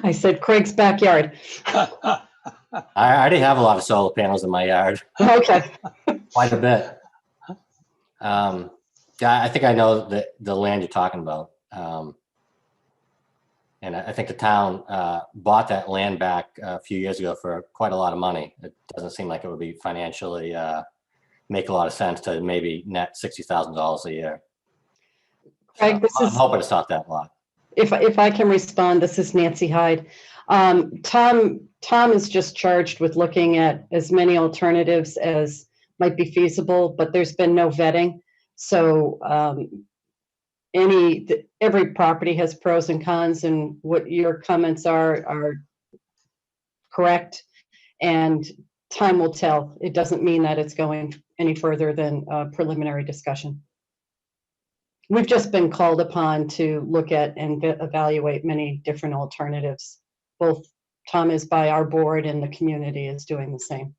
S4: I said Craig's backyard.
S7: I already have a lot of solar panels in my yard,
S4: Okay.
S7: quite a bit. Yeah, I think I know the land you're talking about. And I think the town bought that land back a few years ago for quite a lot of money. It doesn't seem like it would be financially make a lot of sense to maybe net $60,000 a year.
S4: Craig, this
S7: I'm
S4: is,
S7: hoping it's not that lot.
S4: if I can respond, this is Nancy Hyde. Tom is just charged with looking at as many alternatives as might be feasible, but there's been no vetting. So every property has pros and cons, and what your comments are correct, and time will tell. It doesn't mean that it's going any further than a preliminary discussion. We've just been called upon to look at and evaluate many different alternatives. Both Tom is by our board and the community is doing the same.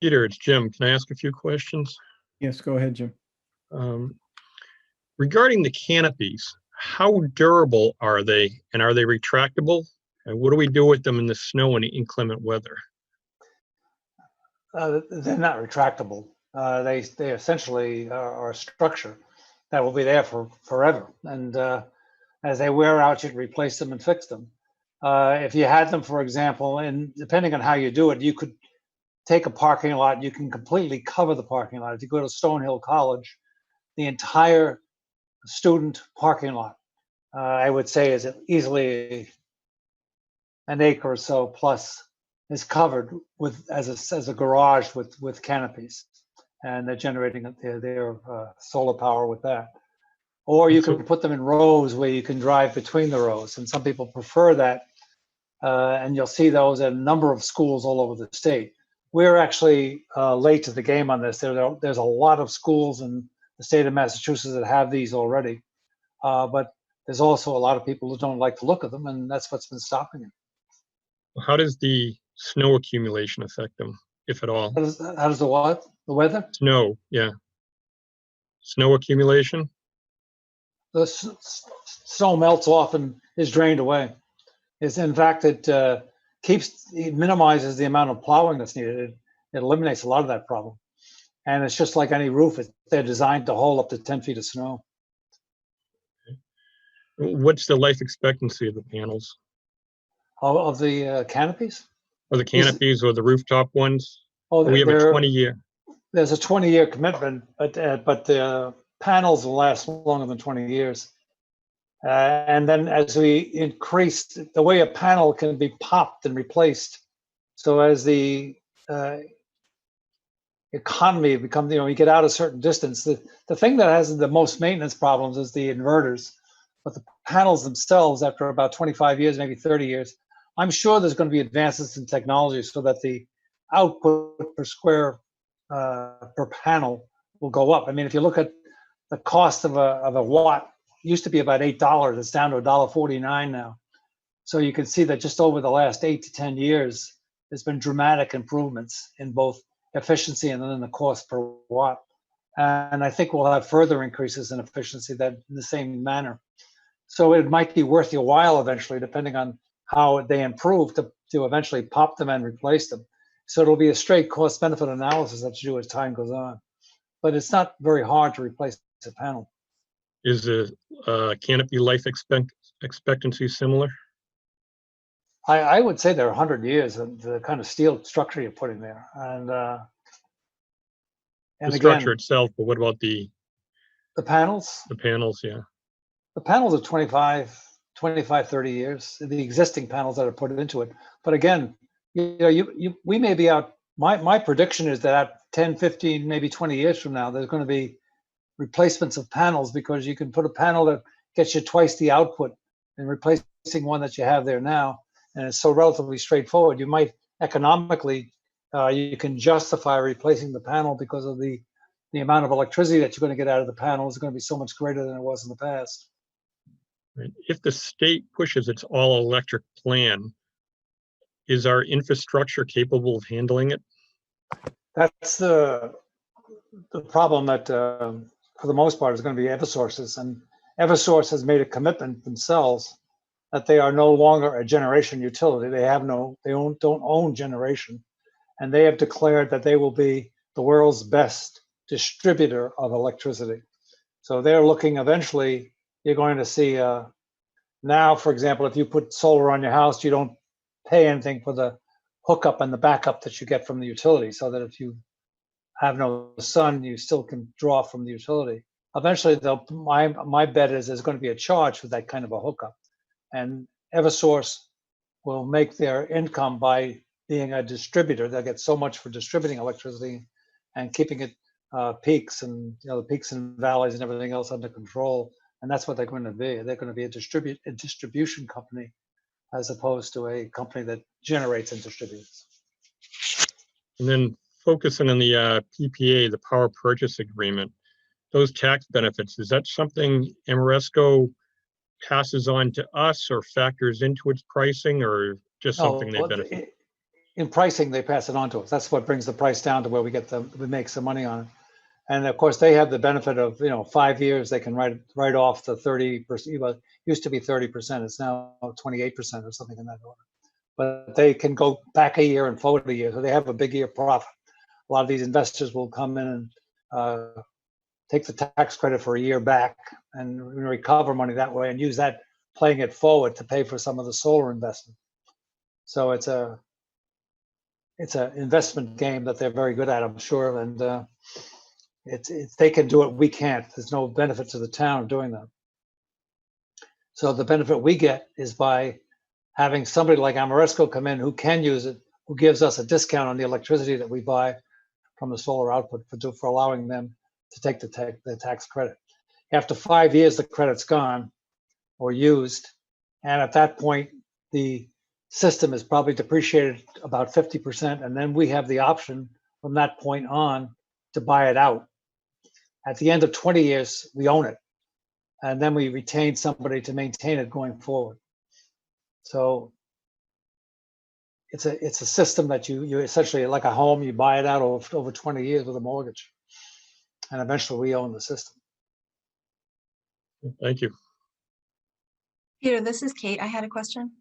S8: Peter, it's Jim. Can I ask a few questions?
S1: Yes, go ahead, Jim.
S8: Regarding the canopies, how durable are they, and are they retractable? And what do we do with them in the snow and inclement weather?
S6: They're not retractable. They essentially are a structure that will be there for forever. And as they wear out, you can replace them and fix them. If you had them, for example, and depending on how you do it, you could take a parking lot, you can completely cover the parking lot. If you go to Stonehill College, the entire student parking lot, I would say, is easily an acre or so plus, is covered with as a garage with canopies, and they're generating their solar power with that. Or you can put them in rows where you can drive between the rows, and some people prefer that. And you'll see those at a number of schools all over the state. We're actually late to the game on this. There's a lot of schools in the state of Massachusetts that have these already, but there's also a lot of people who don't like to look at them, and that's what's been stopping it.
S8: How does the snow accumulation affect them, if at all?
S6: How does the what? The weather?
S8: Snow, yeah. Snow accumulation?
S6: The snow melts off and is drained away. In fact, it minimizes the amount of plowing that's needed. It eliminates a lot of that problem. And it's just like any roof. They're designed to hold up to 10 feet of snow.
S8: What's the life expectancy of the panels?
S6: Of the canopies?
S8: Or the canopies or the rooftop ones?
S6: Oh,
S8: We have a 20-year.
S6: There's a 20-year commitment, but the panels will last longer than 20 years. And then as we increase, the way a panel can be popped and replaced, so as the economy becomes, you get out a certain distance, the thing that has the most maintenance problems is the inverters. But the panels themselves, after about 25 years, maybe 30 years, I'm sure there's going to be advances in technology so that the output per square per panel will go up. I mean, if you look at the cost of a watt, used to be about $8. It's down to $1.49 now. So you can see that just over the last 8 to 10 years, there's been dramatic improvements in both efficiency and then the cost per watt. And I think we'll have further increases in efficiency that in the same manner. So it might be worth your while eventually, depending on how they improve, to eventually pop them and replace them. So it'll be a straight cost benefit analysis that you do as time goes on. But it's not very hard to replace a panel.
S8: Is the canopy life expectancy similar?
S6: I would say they're 100 years of the kind of steel structure you're putting there. And
S8: The
S6: again,
S8: structure itself, but what about the
S6: panels?
S8: the panels? Yeah.
S6: The panels are 25, 30 years, the existing panels that are put into it. But again, we may be out, my prediction is that at 10, 15, maybe 20 years from now, there's going to be replacements of panels, because you can put a panel that gets you twice the output and replacing one that you have there now. And it's so relatively straightforward. You might economically, you can justify replacing the panel because of the amount of electricity that you're going to get out of the panel is going to be so much greater than it was in the past.
S8: Right. If the state pushes its all-electric plan, is our infrastructure capable of handling it?
S6: That's the problem that, for the most part, is going to be Eversource's. And Eversource has made a commitment themselves that they are no longer a generation utility. They don't own generation, and they have declared that they will be the world's best distributor of electricity. So they're looking eventually, you're going to see now, for example, if you put solar on your house, you don't pay anything for the hookup and the backup that you get from the utility, so that if you have no sun, you still can draw from the utility. Eventually, my bet is there's going to be a charge for that kind of a hookup, and Eversource will make their income by being a distributor. They'll get so much for distributing electricity and keeping it peaks and the peaks and valleys and everything else under control. And that's what they're going to be. They're going to be a distribution company as opposed to a company that generates and distributes.
S8: And then focusing on the PPA, the power purchase agreement, those tax benefits, is that something Ameresco passes on to us or factors into its pricing, or just something they benefit?
S6: In pricing, they pass it on to us. That's what brings the price down to where we make some money on it. And of course, they have the benefit of 5 years. They can write off the 30%. Well, it used to be 30%. It's now 28% or something in that order. But they can go back a year and forward a year, so they have a big year profit. A lot of these investors will come in and take the tax credit for a year back and recover money that way, and use that, playing it forward, to pay for some of the solar investment. So it's an investment game that they're very good at, I'm sure. And they can do it, we can't. There's no benefit to the town doing that. So the benefit we get is by having somebody like Ameresco come in who can use it, who gives us a discount on the electricity that we buy from the solar output for allowing them to take the tax credit. After 5 years, the credit's gone or used. And at that point, the system is probably depreciated about 50%. And then we have the option from that point on to buy it out. At the end of 20 years, we own it. And then we retain somebody to maintain it going forward. So it's a system that you essentially, like a home, you buy it out over 20 years with a mortgage. And eventually we own the system.
S8: Thank you.
S9: Peter, this is Kate. I had a question.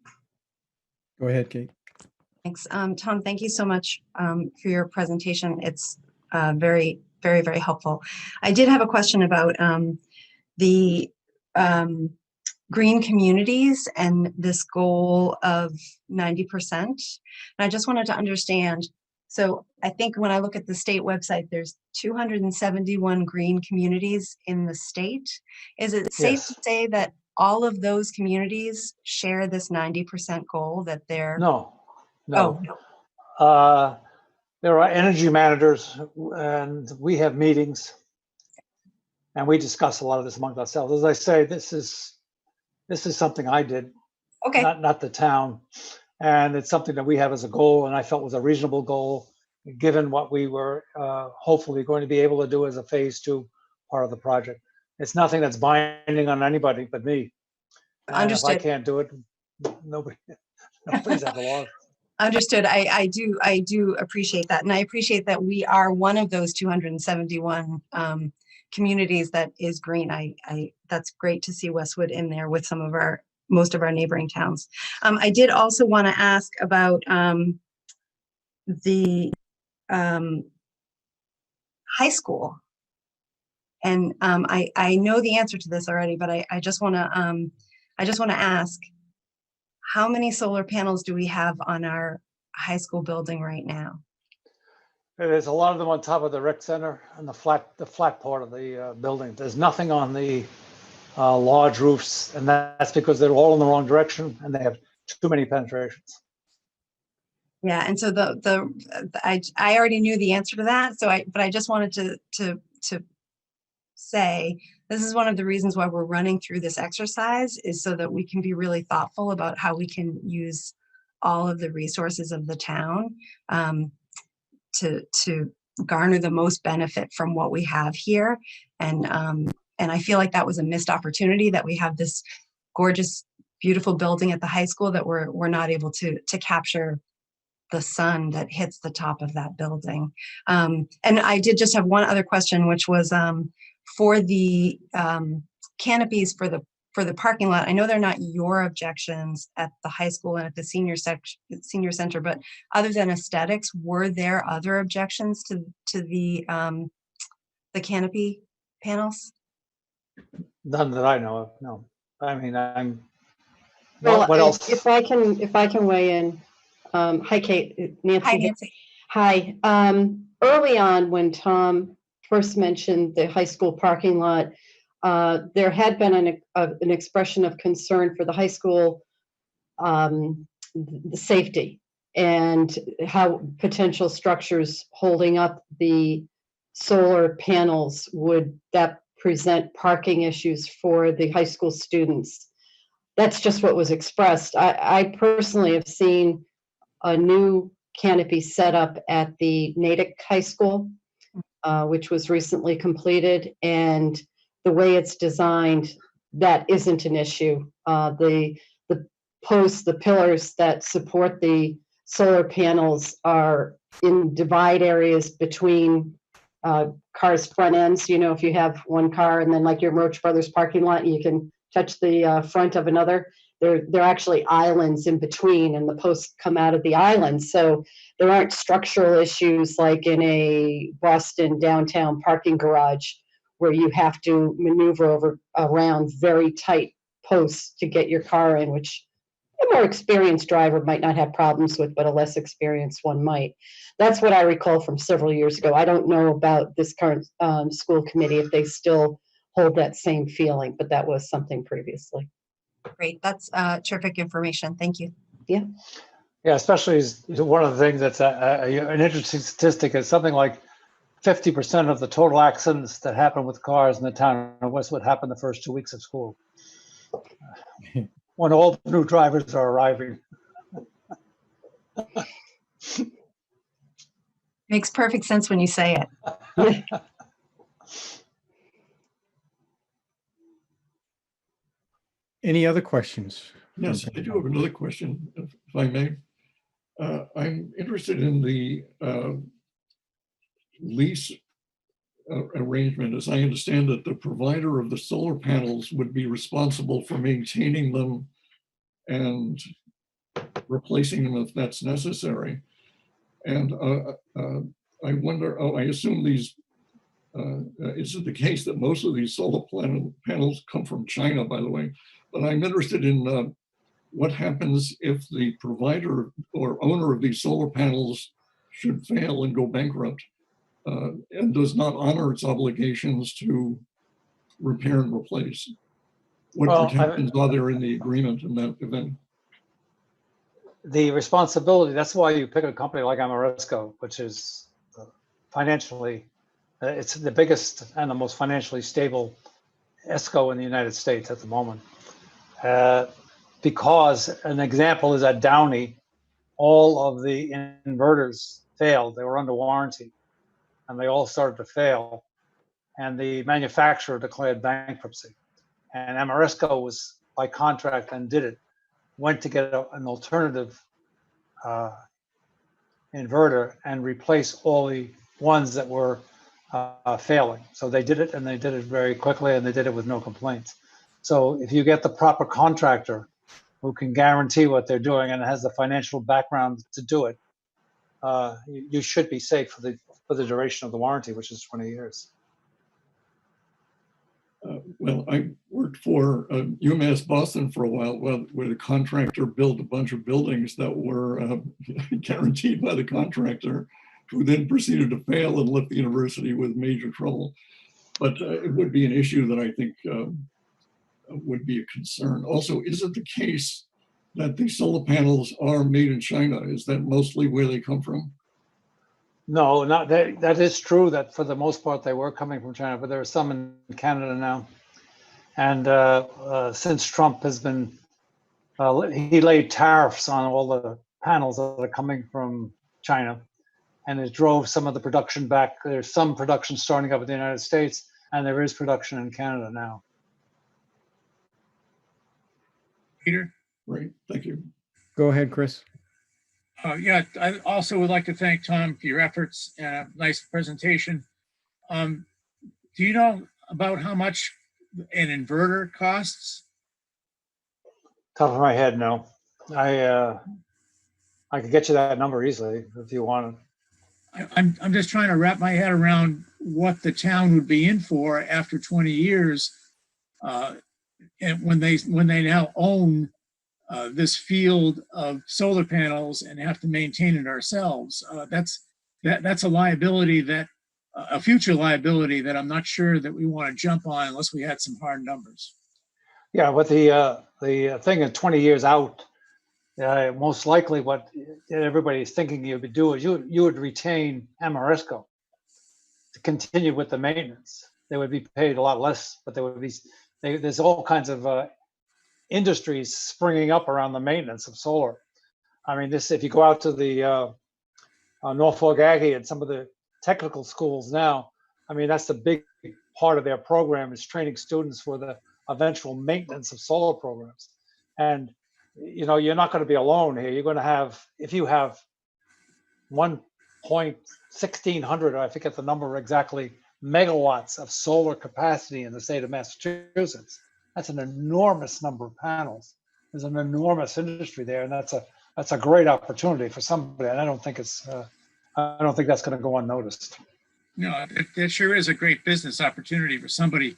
S1: Go ahead, Kate.
S9: Thanks. Tom, thank you so much for your presentation. It's very, very, very helpful. I did have a question about the green communities and this goal of 90%. And I just wanted to understand. So I think when I look at the state website, there's 271 green communities in the state. Is it safe to say that all of those communities share this 90% goal that they're?
S6: No.
S9: Oh, no.
S6: There are energy managers, and we have meetings, and we discuss a lot of this among ourselves. As I say, this is something I did,
S9: Okay.
S6: not the town, and it's something that we have as a goal, and I felt was a reasonable goal, given what we were hopefully going to be able to do as a phase 2 part of the project. It's nothing that's binding on anybody but me. And
S9: Understood.
S6: if I can't do it, nobody's at the law.
S9: Understood. I do appreciate that. And I appreciate that we are one of those 271 communities that is green. That's great to see Westwood in there with most of our neighboring towns. I did also want to ask about the high school. And I know the answer to this already, but I just want to ask, how many solar panels do we have on our high school building right now?
S6: There's a lot of them on top of the rec center and the flat part of the building. There's nothing on the large roofs, and that's because they're all in the wrong direction and they have too many penetrations.
S9: Yeah, and so I already knew the answer to that. But I just wanted to say, this is one of the reasons why we're running through this exercise, is so that we can be really thoughtful about how we can use all of the resources of the town to garner the most benefit from what we have here. And I feel like that was a missed opportunity, that we have this gorgeous, beautiful building at the high school that we're not able to capture the sun that hits the top of that building. And I did just have one other question, which was for the canopies for the parking lot. I know they're not your objections at the high school and at the senior center, but other than aesthetics, were there other objections to the canopy panels?
S6: None that I know of, no. I mean,
S4: Well,
S6: what else?
S4: If I can weigh in. Hi, Kate, Nancy.
S9: Hi, Nancy.
S4: Hi. Early on, when Tom first mentioned the high school parking lot, there had been an expression of concern for the high school, the safety and how potential structures holding up the solar panels would that present parking issues for the high school students. That's just what was expressed. I personally have seen a new canopy set up at the Natick High School, which was recently completed, and the way it's designed, that isn't an issue. The posts, the pillars that support the solar panels are in divide areas between cars' front ends. You know, if you have one car and then like your Roach Brothers parking lot, you can touch the front of another. They're actually islands in between, and the posts come out of the islands. So there aren't structural issues like in a Boston downtown parking garage where you have to maneuver around very tight posts to get your car in, which a more experienced driver might not have problems with, but a less experienced one might. That's what I recall from several years ago. I don't know about this current school committee if they still hold that same feeling, but that was something previously.
S9: Great. That's terrific information. Thank you.
S6: Yeah, especially is one of the things that's an interesting statistic is something like 50% of the total accidents that happen with cars in the town of Westwood happen the first 2 weeks of school. When all the new drivers are arriving.
S9: Makes perfect sense when you say it.
S1: Any other questions?
S3: Yes, I do have another question, if I may. I'm interested in the lease arrangement. As I understand it, the provider of the solar panels would be responsible for maintaining them and replacing them if that's necessary. And I wonder, I assume these, is it the case that most of these solar panels come from China, by the way? But I'm interested in what happens if the provider or owner of these solar panels should fail and go bankrupt and does not honor its obligations to repair and replace. What protections are there in the agreement in that event?
S6: The responsibility, that's why you pick a company like Ameresco, which is financially, it's the biggest and the most financially stable ESCO in the United States at the moment. Because an example is at Downey, all of the inverters failed. They were under warranty and they all started to fail. And the manufacturer declared bankruptcy. And Ameresco was by contract and did it, went to get an alternative inverter and replace all the ones that were failing. So they did it, and they did it very quickly, and they did it with no complaints. So if you get the proper contractor who can guarantee what they're doing and has the financial background to do it, you should be safe for the duration of the warranty, which is 20 years.
S3: Well, I worked for UMass Boston for a while, where the contractor built a bunch of buildings that were guaranteed by the contractor, who then proceeded to fail and left the university with major trouble. But it would be an issue that I think would be a concern. Also, is it the case that the solar panels are made in China? Is that mostly where they come from?
S6: No, not that. That is true that for the most part they were coming from China, but there are some in Canada now. And since Trump has been, he laid tariffs on all the panels that are coming from China, and it drove some of the production back. There's some production starting up in the United States, and there is production in Canada now.
S10: Peter?
S3: Right, thank you.
S1: Go ahead, Chris.
S10: Yeah, I also would like to thank Tom for your efforts. Nice presentation. Do you know about how much an inverter costs?
S6: Top of my head, no. I could get you that number easily if you wanted.
S10: I'm just trying to wrap my head around what the town would be in for after 20 years And when they now own this field of solar panels and have to maintain it ourselves, that's a liability a future liability that I'm not sure that we want to jump on unless we had some hard numbers.
S6: Yeah, but the thing is 20 years out, most likely what everybody's thinking you would do is you would retain Amoresco to continue with the maintenance. They would be paid a lot less, but there's all kinds of industries springing up around the maintenance of solar. I mean, if you go out to the Norfolk Aggie and some of the technical schools now, I mean, that's the big part of their program is training students for the eventual maintenance of solar programs. And, you know, you're not going to be alone here. You're going to have, if you have 1.1600, I forget the number exactly, megawatts of solar capacity in the state of Massachusetts, that's an enormous number of panels. There's an enormous industry there, and that's a great opportunity for somebody. And I don't think that's going to go unnoticed.
S10: No, that sure is a great business opportunity for somebody.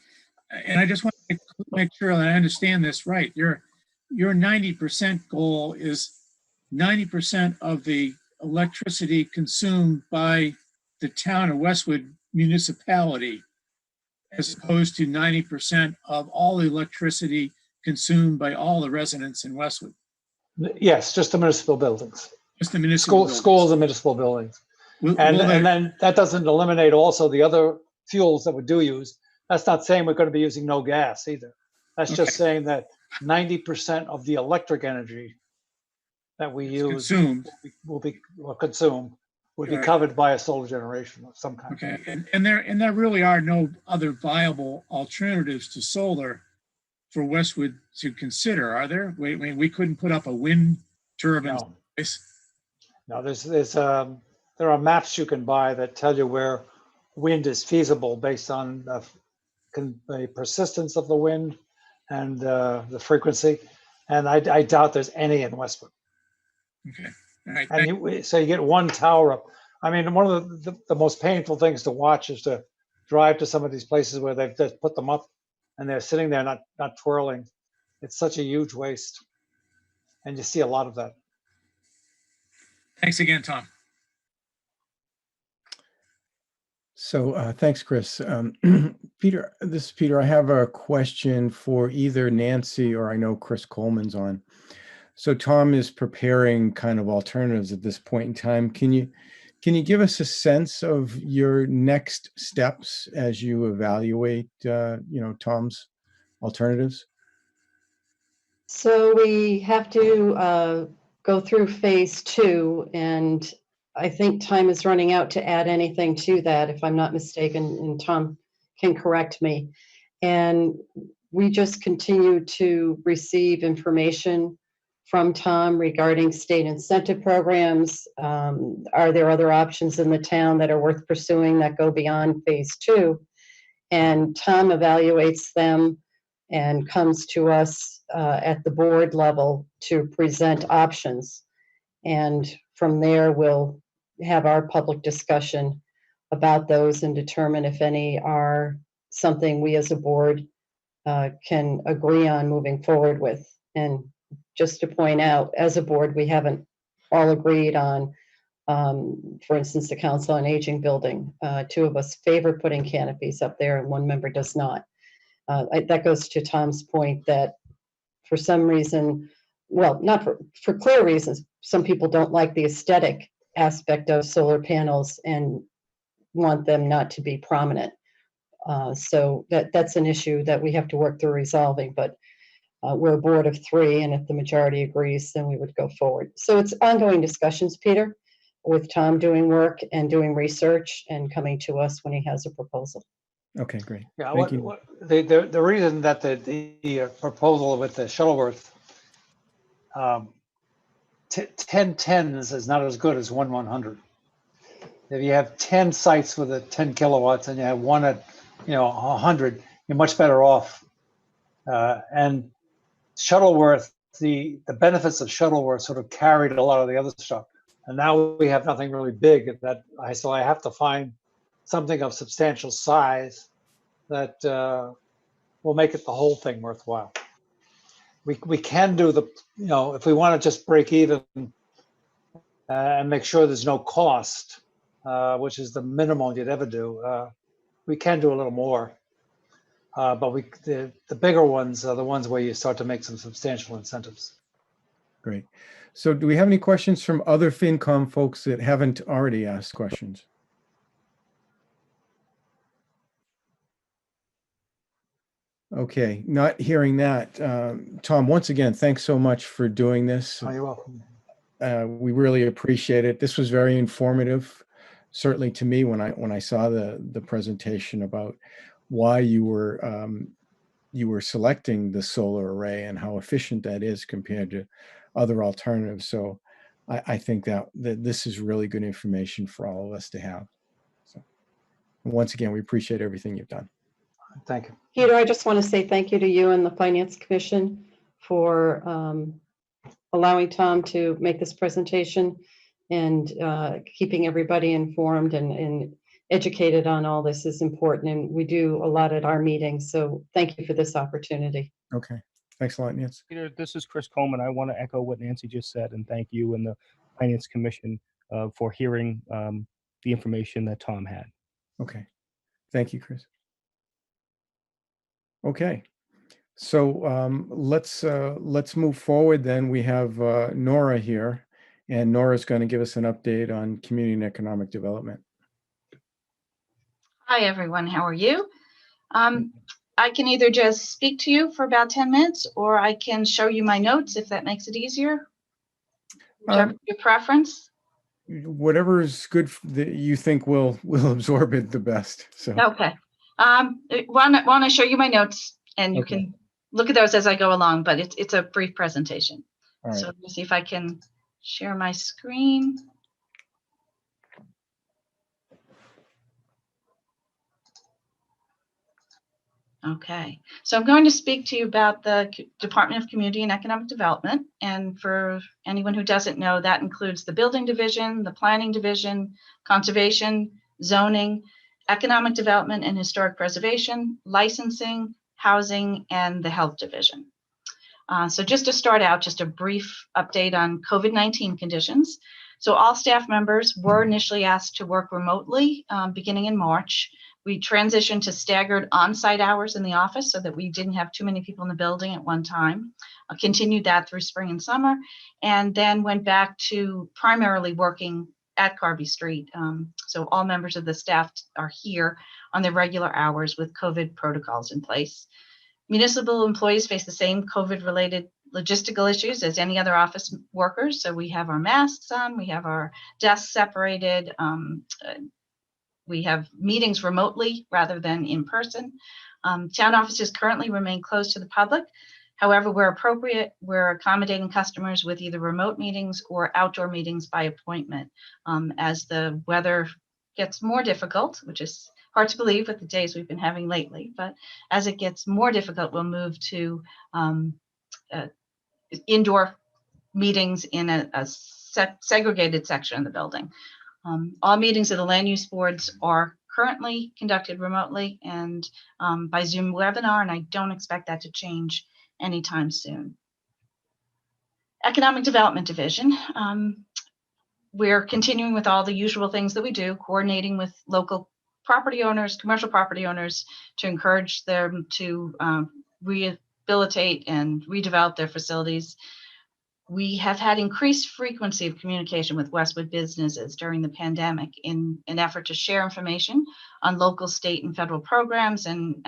S10: And I just want to make sure that I understand this right. Your 90% goal is 90% of the electricity consumed by the town of Westwood municipality, as opposed to 90% of all the electricity consumed by all the residents in Westwood.
S6: Yes, just the municipal buildings.
S10: Just the municipal
S6: Schools and municipal buildings. And then that doesn't eliminate also the other fuels that we do use. That's not saying we're going to be using no gas either. That's just saying that 90% of the electric energy that we use will be covered by a solar generation of some kind.
S10: Okay, and there really are no other viable alternatives to solar for Westwood to consider, are there? We couldn't put up a wind turbine.
S6: No, there are maps you can buy that tell you where wind is feasible based on the persistence of the wind and the frequency. And I doubt there's any in Westwood.
S10: Okay. All right.
S6: And so you get one tower up. I mean, one of the most painful things to watch is to drive to some of these places where they've just put them up and they're sitting there not twirling. It's such a huge waste. And you see a lot of that.
S10: Thanks again, Tom.
S1: So thanks, Chris. Peter, this is Peter. I have a question for either Nancy or I know Chris Coleman's on. So Tom is preparing kind of alternatives at this point in time. Can you give us a sense of your next steps as you evaluate, Tom's alternatives?
S4: So we have to go through phase 2, and I think time is running out to add anything to that, if I'm not mistaken, and Tom can correct me. And we just continue to receive information from Tom regarding state incentive programs. Are there other options in the town that are worth pursuing that go beyond phase 2? And Tom evaluates them and comes to us at the board level to present options. And from there, we'll have our public discussion about those and determine if any are something we as a board can agree on moving forward with. And just to point out, as a board, we haven't all agreed on, for instance, the Council on Aging building. 2 of us favor putting canopies up there and 1 member does not. That goes to Tom's point that for some reason, well, not for clear reasons, some people don't like the aesthetic aspect of solar panels and want them not to be prominent. So that's an issue that we have to work through resolving, but we're a board of 3, and if the majority agrees, then we would go forward. So it's ongoing discussions, Peter, with Tom doing work and doing research and coming to us when he has a proposal.
S1: Okay, great.
S6: Yeah,
S1: Thank you.
S6: the reason that the proposal with the Shuttleworth 10 tens is not as good as 100. If you have 10 sites with a 10 kilowatts and you have one at 100, you're much better off. And Shuttleworth, the benefits of Shuttleworth sort of carried a lot of the other stuff. And now we have nothing really big so I have to find something of substantial size that will make it the whole thing worthwhile. We can do the, if we want to just break even and make sure there's no cost, which is the minimum you'd ever do, we can do a little more. But the bigger ones are the ones where you start to make some substantial incentives.
S1: Great. So do we have any questions from other FinCom folks that haven't already asked questions? Okay, not hearing that. Tom, once again, thanks so much for doing this.
S6: Oh, you're welcome.
S1: We really appreciate it. This was very informative, certainly to me when I saw the presentation about why you were selecting the solar array and how efficient that is compared to other alternatives. So I think that this is really good information for all of us to have. So once again, we appreciate everything you've done.
S6: Thank you.
S4: Peter, I just want to say thank you to you and the Finance Commission for allowing Tom to make this presentation and keeping everybody informed and educated on all this is important. And we do a lot at our meetings. So thank you for this opportunity.
S1: Okay. Thanks a lot, Nancy.
S11: Peter, this is Chris Coleman. I want to echo what Nancy just said and thank you and the Finance Commission for hearing the information that Tom had.
S1: Okay. Thank you, Chris. Okay. So let's move forward then. We have Nora here, and Nora's going to give us an update on community and economic development.
S12: Hi, everyone. How are you? I can either just speak to you for about 10 minutes or I can show you my notes if that makes it easier. Whichever your preference.
S1: Whatever is good that you think will absorb it the best. So
S12: Okay. Want to show you my notes and you can look at those as I go along, but it's a brief presentation.
S1: All right.
S12: So let me see if I can share my screen. Okay, so I'm going to speak to you about the Department of Community and Economic Development. And for anyone who doesn't know, that includes the Building Division, the Planning Division, Conservation, Zoning, Economic Development and Historic Preservation, Licensing, Housing, and the Health Division. So just to start out, just a brief update on COVID-19 conditions. So all staff members were initially asked to work remotely beginning in March. We transitioned to staggered on-site hours in the office so that we didn't have too many people in the building at one time. Continued that through spring and summer, and then went back to primarily working at Carvey Street. So all members of the staff are here on their regular hours with COVID protocols in place. Municipal employees face the same COVID-related logistical issues as any other office workers. So we have our masks on, we have our desks separated, we have meetings remotely rather than in person. Town offices currently remain closed to the public. However, where appropriate, we're accommodating customers with either remote meetings or outdoor meetings by appointment. As the weather gets more difficult, which is hard to believe with the days we've been having lately, but as it gets more difficult, we'll move to indoor meetings in a segregated section of the building. All meetings of the land use boards are currently conducted remotely and by Zoom webinar, and I don't expect that to change anytime soon. Economic Development Division. We're continuing with all the usual things that we do, coordinating with local property owners, commercial property owners, to encourage them to rehabilitate and redevelop their facilities. We have had increased frequency of communication with Westwood businesses during the pandemic in an effort to share information on local, state, and federal programs and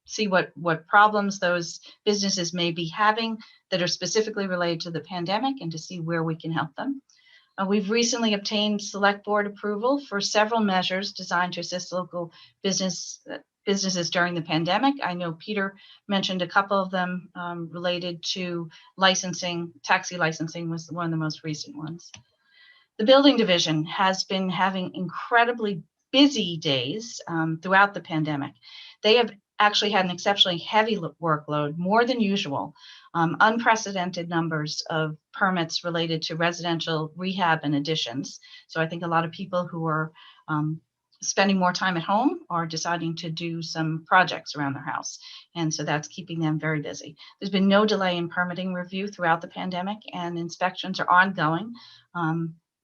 S12: see what problems those businesses may be having that are specifically related to the pandemic and to see where we can help them. We've recently obtained select board approval for several measures designed to assist local businesses during the pandemic. I know Peter mentioned a couple of them related to licensing. Taxi licensing was one of the most recent ones. The Building Division has been having incredibly busy days throughout the pandemic. They have actually had an exceptionally heavy workload, more than usual, unprecedented numbers of permits related to residential rehab and additions. So I think a lot of people who are spending more time at home or deciding to do some projects around their house. And so that's keeping them very busy. There's been no delay in permitting review throughout the pandemic, and inspections are ongoing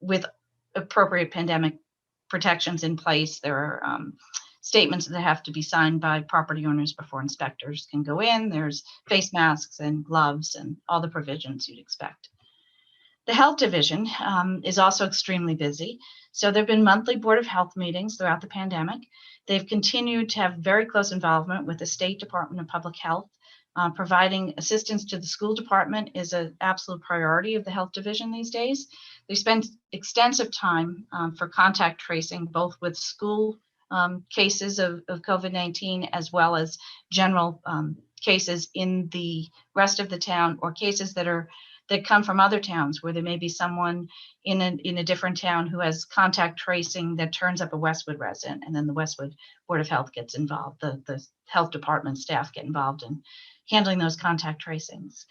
S12: with appropriate pandemic protections in place. There are statements that have to be signed by property owners before inspectors can go in. There's face masks and gloves and all the provisions you'd expect. The Health Division is also extremely busy. So there have been monthly Board of Health meetings throughout the pandemic. They've continued to have very close involvement with the State Department of Public Health. Providing assistance to the school department is an absolute priority of the Health Division these days. They spend extensive time for contact tracing, both with school cases of COVID-19 as well as general cases in the rest of the town, or cases that come from other towns where there may be someone in a different town who has contact tracing that turns up a Westwood resident, and then the Westwood Board of Health gets involved. The health department staff get involved in handling those contact tracings.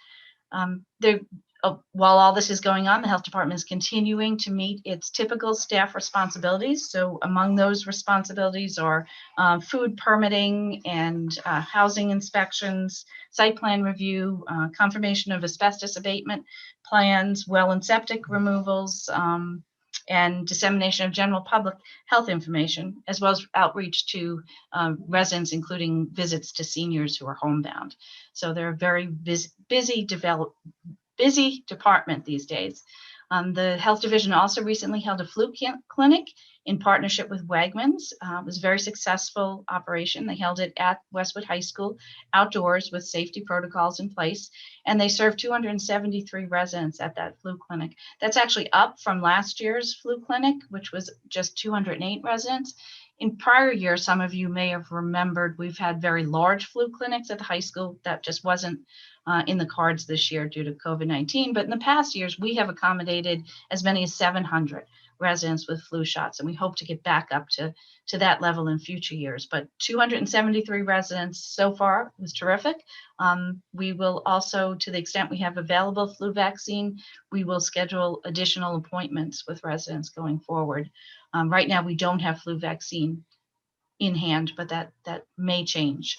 S12: While all this is going on, the health department is continuing to meet its typical staff responsibilities. So among those responsibilities are food permitting and housing inspections, site plan review, confirmation of asbestos abatement plans, well and septic removals, and dissemination of general public health information, as well as outreach to residents, including visits to seniors who are homebound. So they're a very busy department these days. The Health Division also recently held a flu clinic in partnership with Wegmans. It was a very successful operation. They held it at Westwood High School, outdoors with safety protocols in place, and they served 273 residents at that flu clinic. That's actually up from last year's flu clinic, which was just 208 residents. In prior years, some of you may have remembered, we've had very large flu clinics at the high school. That just wasn't in the cards this year due to COVID-19. But in the past years, we have accommodated as many as 700 residents with flu shots, and we hope to get back up to that level in future years. But 273 residents so far was terrific. We will also, to the extent we have available flu vaccine, we will schedule additional appointments with residents going forward. Right now, we don't have flu vaccine in hand, but that may change.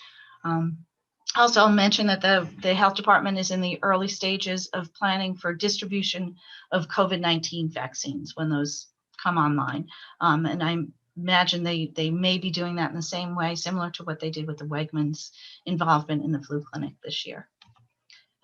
S12: Also, I'll mention that the health department is in the early stages of planning for distribution of COVID-19 vaccines when those come online. And I imagine they may be doing that in the same way, similar to what they did with the Wegmans involvement in the flu clinic this year.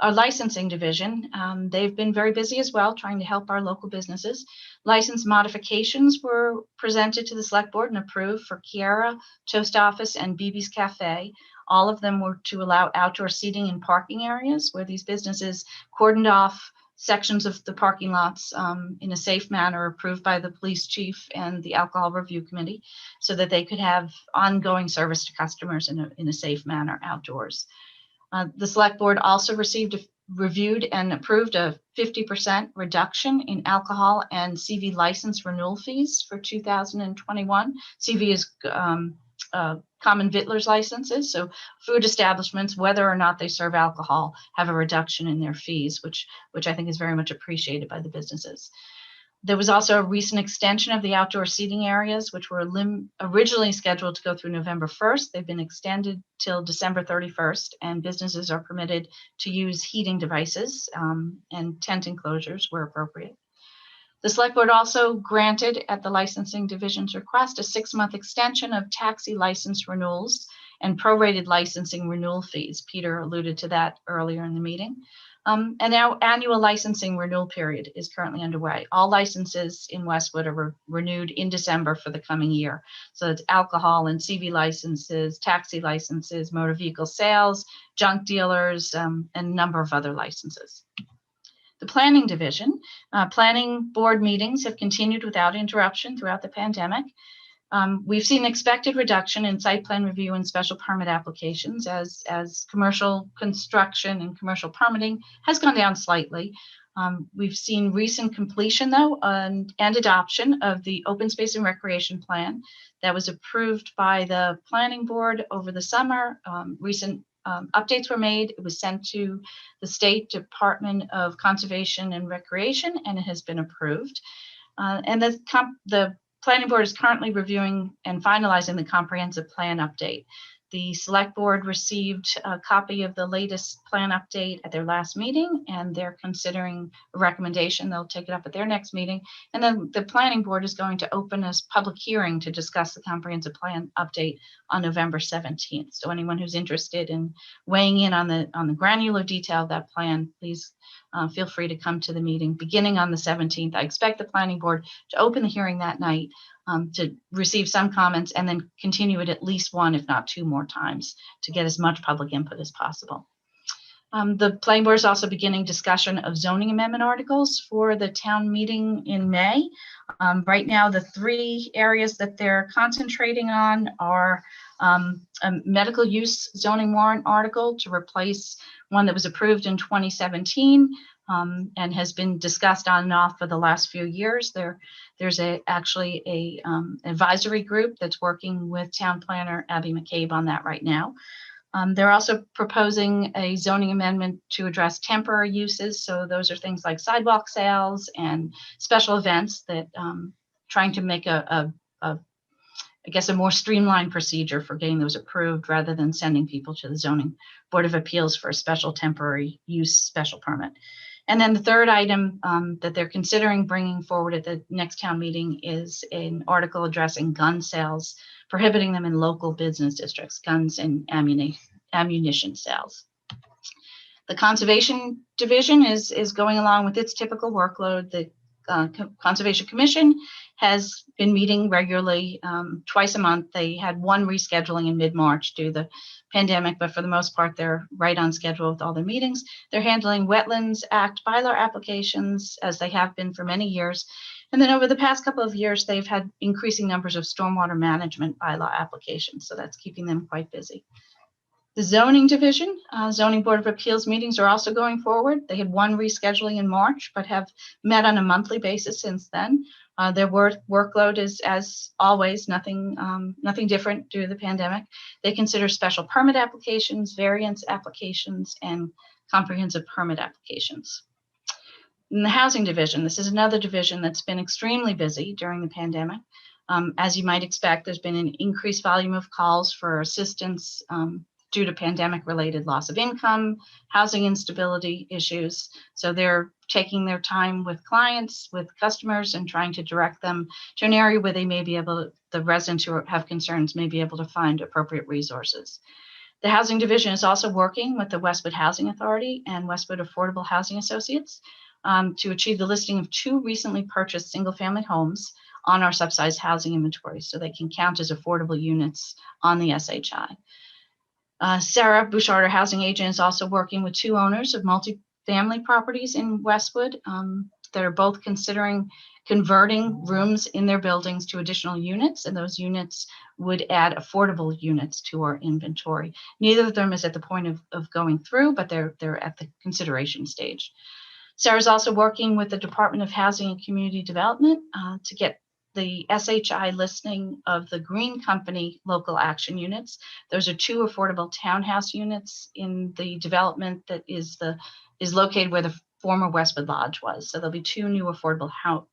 S12: Our licensing division, they've been very busy as well, trying to help our local businesses. License modifications were presented to the select board and approved for Kiara, Toast Office, and BB's Cafe. All of them were to allow outdoor seating in parking areas where these businesses cordoned off sections of the parking lots in a safe manner, approved by the police chief and the alcohol review committee, so that they could have ongoing service to customers in a safe manner outdoors. The select board also reviewed and approved a 50% reduction in alcohol and CV license renewal fees for 2021. CV is common vittler's licenses. So food establishments, whether or not they serve alcohol, have a reduction in their fees, which I think is very much appreciated by the businesses. There was also a recent extension of the outdoor seating areas, which were originally scheduled to go through November 1st. They've been extended till December 31st, and businesses are permitted to use heating devices and tent enclosures where appropriate. The select board also granted, at the licensing division's request, a 6-month extension of taxi license renewals and prorated licensing renewal fees. Peter alluded to that earlier in the meeting. And our annual licensing renewal period is currently underway. All licenses in Westwood are renewed in December for the coming year. So it's alcohol and CV licenses, taxi licenses, motor vehicle sales, junk dealers, and a number of other licenses. The planning division, planning board meetings have continued without interruption throughout the pandemic. We've seen an expected reduction in site plan review and special permit applications as commercial construction and commercial permitting has gone down slightly. We've seen recent completion, though, and adoption of the open space and recreation plan that was approved by the planning board over the summer. Recent updates were made. It was sent to the State Department of Conservation and Recreation, and it has been approved. And the planning board is currently reviewing and finalizing the comprehensive plan update. The select board received a copy of the latest plan update at their last meeting, and they're considering a recommendation. They'll take it up at their next meeting. And then the planning board is going to open a public hearing to discuss the comprehensive plan update on November 17th. So anyone who's interested in weighing in on the granular detail of that plan, please feel free to come to the meeting beginning on the 17th. I expect the planning board to open the hearing that night, to receive some comments and then continue it at least one, if not two more times, to get as much public input as possible. The planning board is also beginning discussion of zoning amendment articles for the town meeting in May. Right now, the three areas that they're concentrating on are a medical use zoning warrant article to replace one that was approved in 2017 and has been discussed on and off for the last few years. There's actually a advisory group that's working with town planner Abby McCabe on that right now. They're also proposing a zoning amendment to address temporary uses. So those are things like sidewalk sales and special events that trying to make I guess a more streamlined procedure for getting those approved rather than sending people to the zoning board of appeals for a special temporary use special permit. And then the third item that they're considering bringing forward at the next town meeting is an article addressing gun sales, prohibiting them in local business districts, guns and ammunition sales. The Conservation Division is going along with its typical workload. The Conservation Commission has been meeting regularly twice a month. They had one rescheduling in mid-March due to the pandemic, but for the most part, they're right on schedule with all their meetings. They're handling Wetlands Act bylaw applications as they have been for many years. And then over the past couple of years, they've had increasing numbers of stormwater management bylaw applications. So that's keeping them quite busy. The Zoning Division, Zoning Board of Appeals meetings are also going forward. They had one rescheduling in March, but have met on a monthly basis since then. Their workload is, as always, nothing different due to the pandemic. They consider special permit applications, variance applications, and comprehensive permit applications. In the Housing Division, this is another division that's been extremely busy during the pandemic. As you might expect, there's been an increased volume of calls for assistance due to pandemic-related loss of income, housing instability issues. So they're taking their time with clients, with customers, and trying to direct them to an area where they may be able, the residents who have concerns may be able to find appropriate resources. The Housing Division is also working with the Westwood Housing Authority and Westwood Affordable Housing Associates to achieve the listing of 2 recently purchased single-family homes on our subsidized housing inventory so they can count as affordable units on the SHI. Sarah Bouchard, our housing agent, is also working with 2 owners of multifamily properties in Westwood that are both considering converting rooms in their buildings to additional units, and those units would add affordable units to our inventory. Neither of them is at the point of going through, but they're at the consideration stage. Sarah's also working with the Department of Housing and Community Development to get the SHI listing of the Green Company local action units. Those are 2 affordable townhouse units in the development that is located where the former Westwood Lodge was. So there'll be 2 new affordable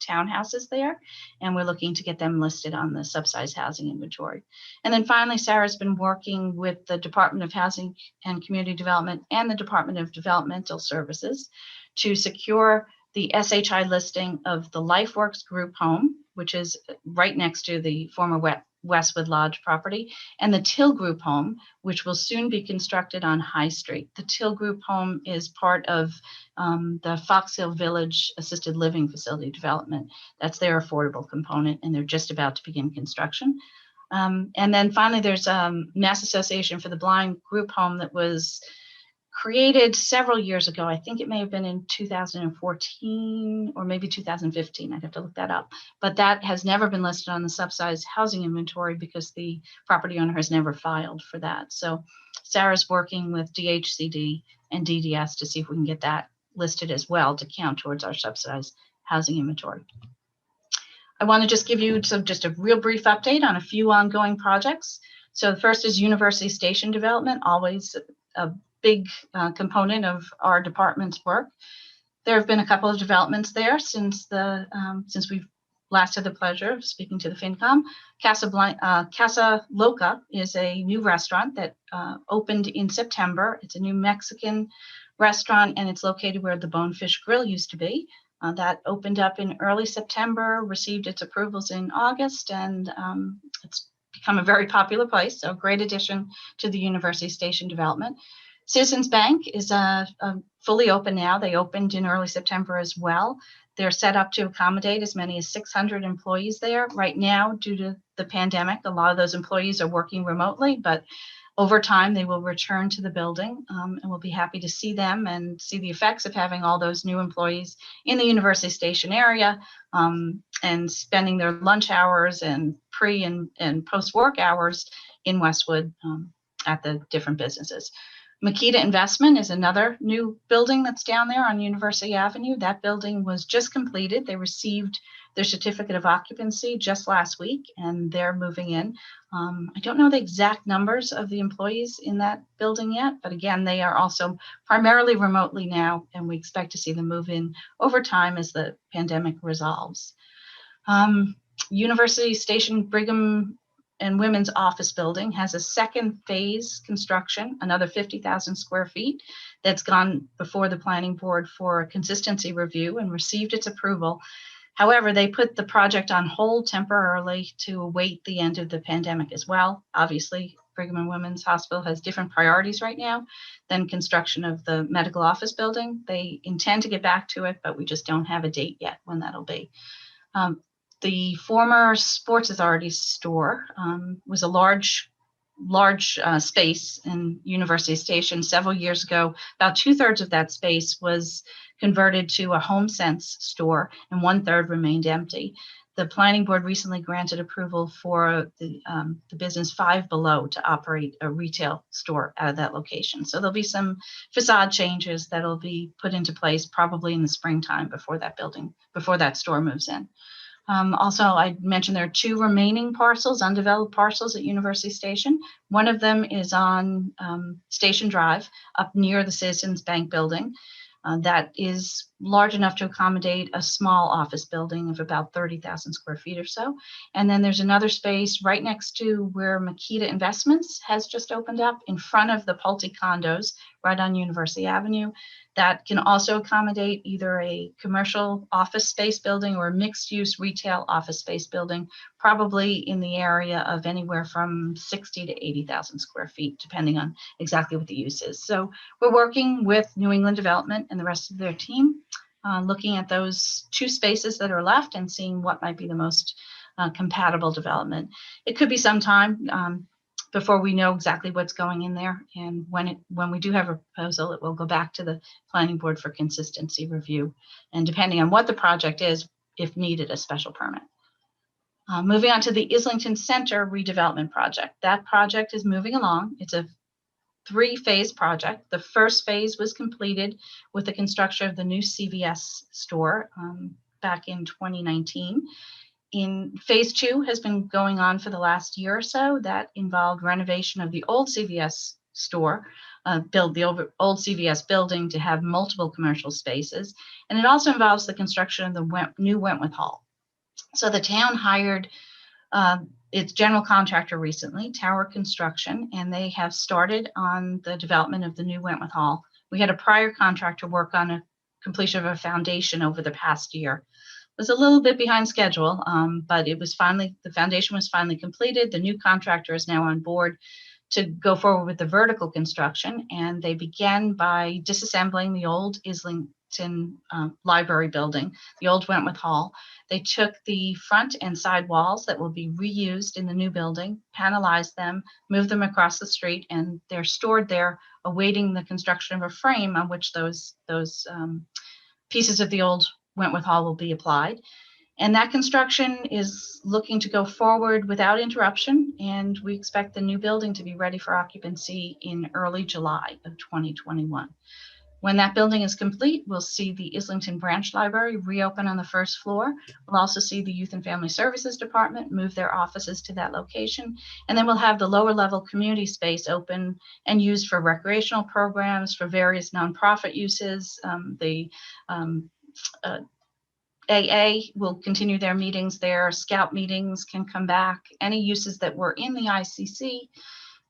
S12: townhouses there, and we're looking to get them listed on the subsidized housing inventory. And then finally, Sarah's been working with the Department of Housing and Community Development and the Department of Developmental Services to secure the SHI listing of the LifeWorks group home, which is right next to the former Westwood Lodge property, and the Till group home, which will soon be constructed on High Street. The Till group home is part of the Fox Hill Village Assisted Living Facility development. That's their affordable component, and they're just about to begin construction. And then finally, there's Mass Association for the Blind group home that was created several years ago. I think it may have been in 2014 or maybe 2015. I'd have to look that up. But that has never been listed on the subsidized housing inventory because the property owner has never filed for that. So Sarah's working with DHCD and DDS to see if we can get that listed as well to count towards our subsidized housing inventory. I want to just give you just a real brief update on a few ongoing projects. So the first is University Station development, always a big component of our department's work. There have been a couple of developments there since we've last had the pleasure of speaking to the FinCom. Casa Loca is a new restaurant that opened in September. It's a new Mexican restaurant, and it's located where the Bonefish Grill used to be. That opened up in early September, received its approvals in August, and it's become a very popular place. So a great addition to the University Station development. Citizens Bank is fully open now. They opened in early September as well. They're set up to accommodate as many as 600 employees there. Right now, due to the pandemic, a lot of those employees are working remotely, but over time, they will return to the building, and we'll be happy to see them and see the effects of having all those new employees in the University Station area, and spending their lunch hours and pre and post-work hours in Westwood at the different businesses. Makita Investment is another new building that's down there on University Avenue. That building was just completed. They received their certificate of occupancy just last week, and they're moving in. I don't know the exact numbers of the employees in that building yet, but again, they are also primarily remotely now, and we expect to see them move in over time as the pandemic resolves. University Station Brigham and Women's Office Building has a second phase construction, another 50,000 square feet, that's gone before the planning board for a consistency review and received its approval. However, they put the project on hold temporarily to await the end of the pandemic as well. Obviously, Brigham and Women's Hospital has different priorities right now than construction of the medical office building. They intend to get back to it, but we just don't have a date yet when that'll be. The former Sports Authority store was a large space in University Station several years ago. About 2/3 of that space was converted to a HomeSense store, and 1/3 remained empty. The planning board recently granted approval for the business Five Below to operate a retail store out of that location. So there'll be some facade changes that'll be put into place probably in the springtime before that store moves in. Also, I mentioned there are 2 remaining parcels, undeveloped parcels at University Station. One of them is on Station Drive up near the Citizens Bank building. That is large enough to accommodate a small office building of about 30,000 square feet or so. And then there's another space right next to where Makita Investments has just opened up in front of the Pulte condos right on University Avenue. That can also accommodate either a commercial office space building or a mixed-use retail office space building, probably in the area of anywhere from 60 to 80,000 square feet, depending on exactly what the use is. So we're working with New England Development and the rest of their team, looking at those 2 spaces that are left and seeing what might be the most compatible development. It could be some time before we know exactly what's going in there. And when we do have a proposal, it will go back to the planning board for consistency review. And depending on what the project is, if needed, a special permit. Moving on to the Islington Center redevelopment project. That project is moving along. It's a 3-phase project. The first phase was completed with the construction of the new CVS store back in 2019. In phase 2 has been going on for the last year or so. That involved renovation of the old CVS store, build the old CVS building to have multiple commercial spaces. And it also involves the construction of the new Wentworth Hall. So the town hired its general contractor recently, Tower Construction, and they have started on the development of the new Wentworth Hall. We had a prior contractor work on a completion of a foundation over the past year. Was a little bit behind schedule, but the foundation was finally completed. The new contractor is now on board to go forward with the vertical construction, and they began by disassembling the old Islington Library building, the old Wentworth Hall. They took the front and side walls that will be reused in the new building, panelized them, moved them across the street, and they're stored there awaiting the construction of a frame on which those pieces of the old Wentworth Hall will be applied. And that construction is looking to go forward without interruption, and we expect the new building to be ready for occupancy in early July of 2021. When that building is complete, we'll see the Islington Branch Library reopen on the first floor. We'll also see the Youth and Family Services Department move their offices to that location. And then we'll have the lower level community space open and used for recreational programs, for various nonprofit uses. The AA will continue their meetings there. Scout meetings can come back. Any uses that were in the ICC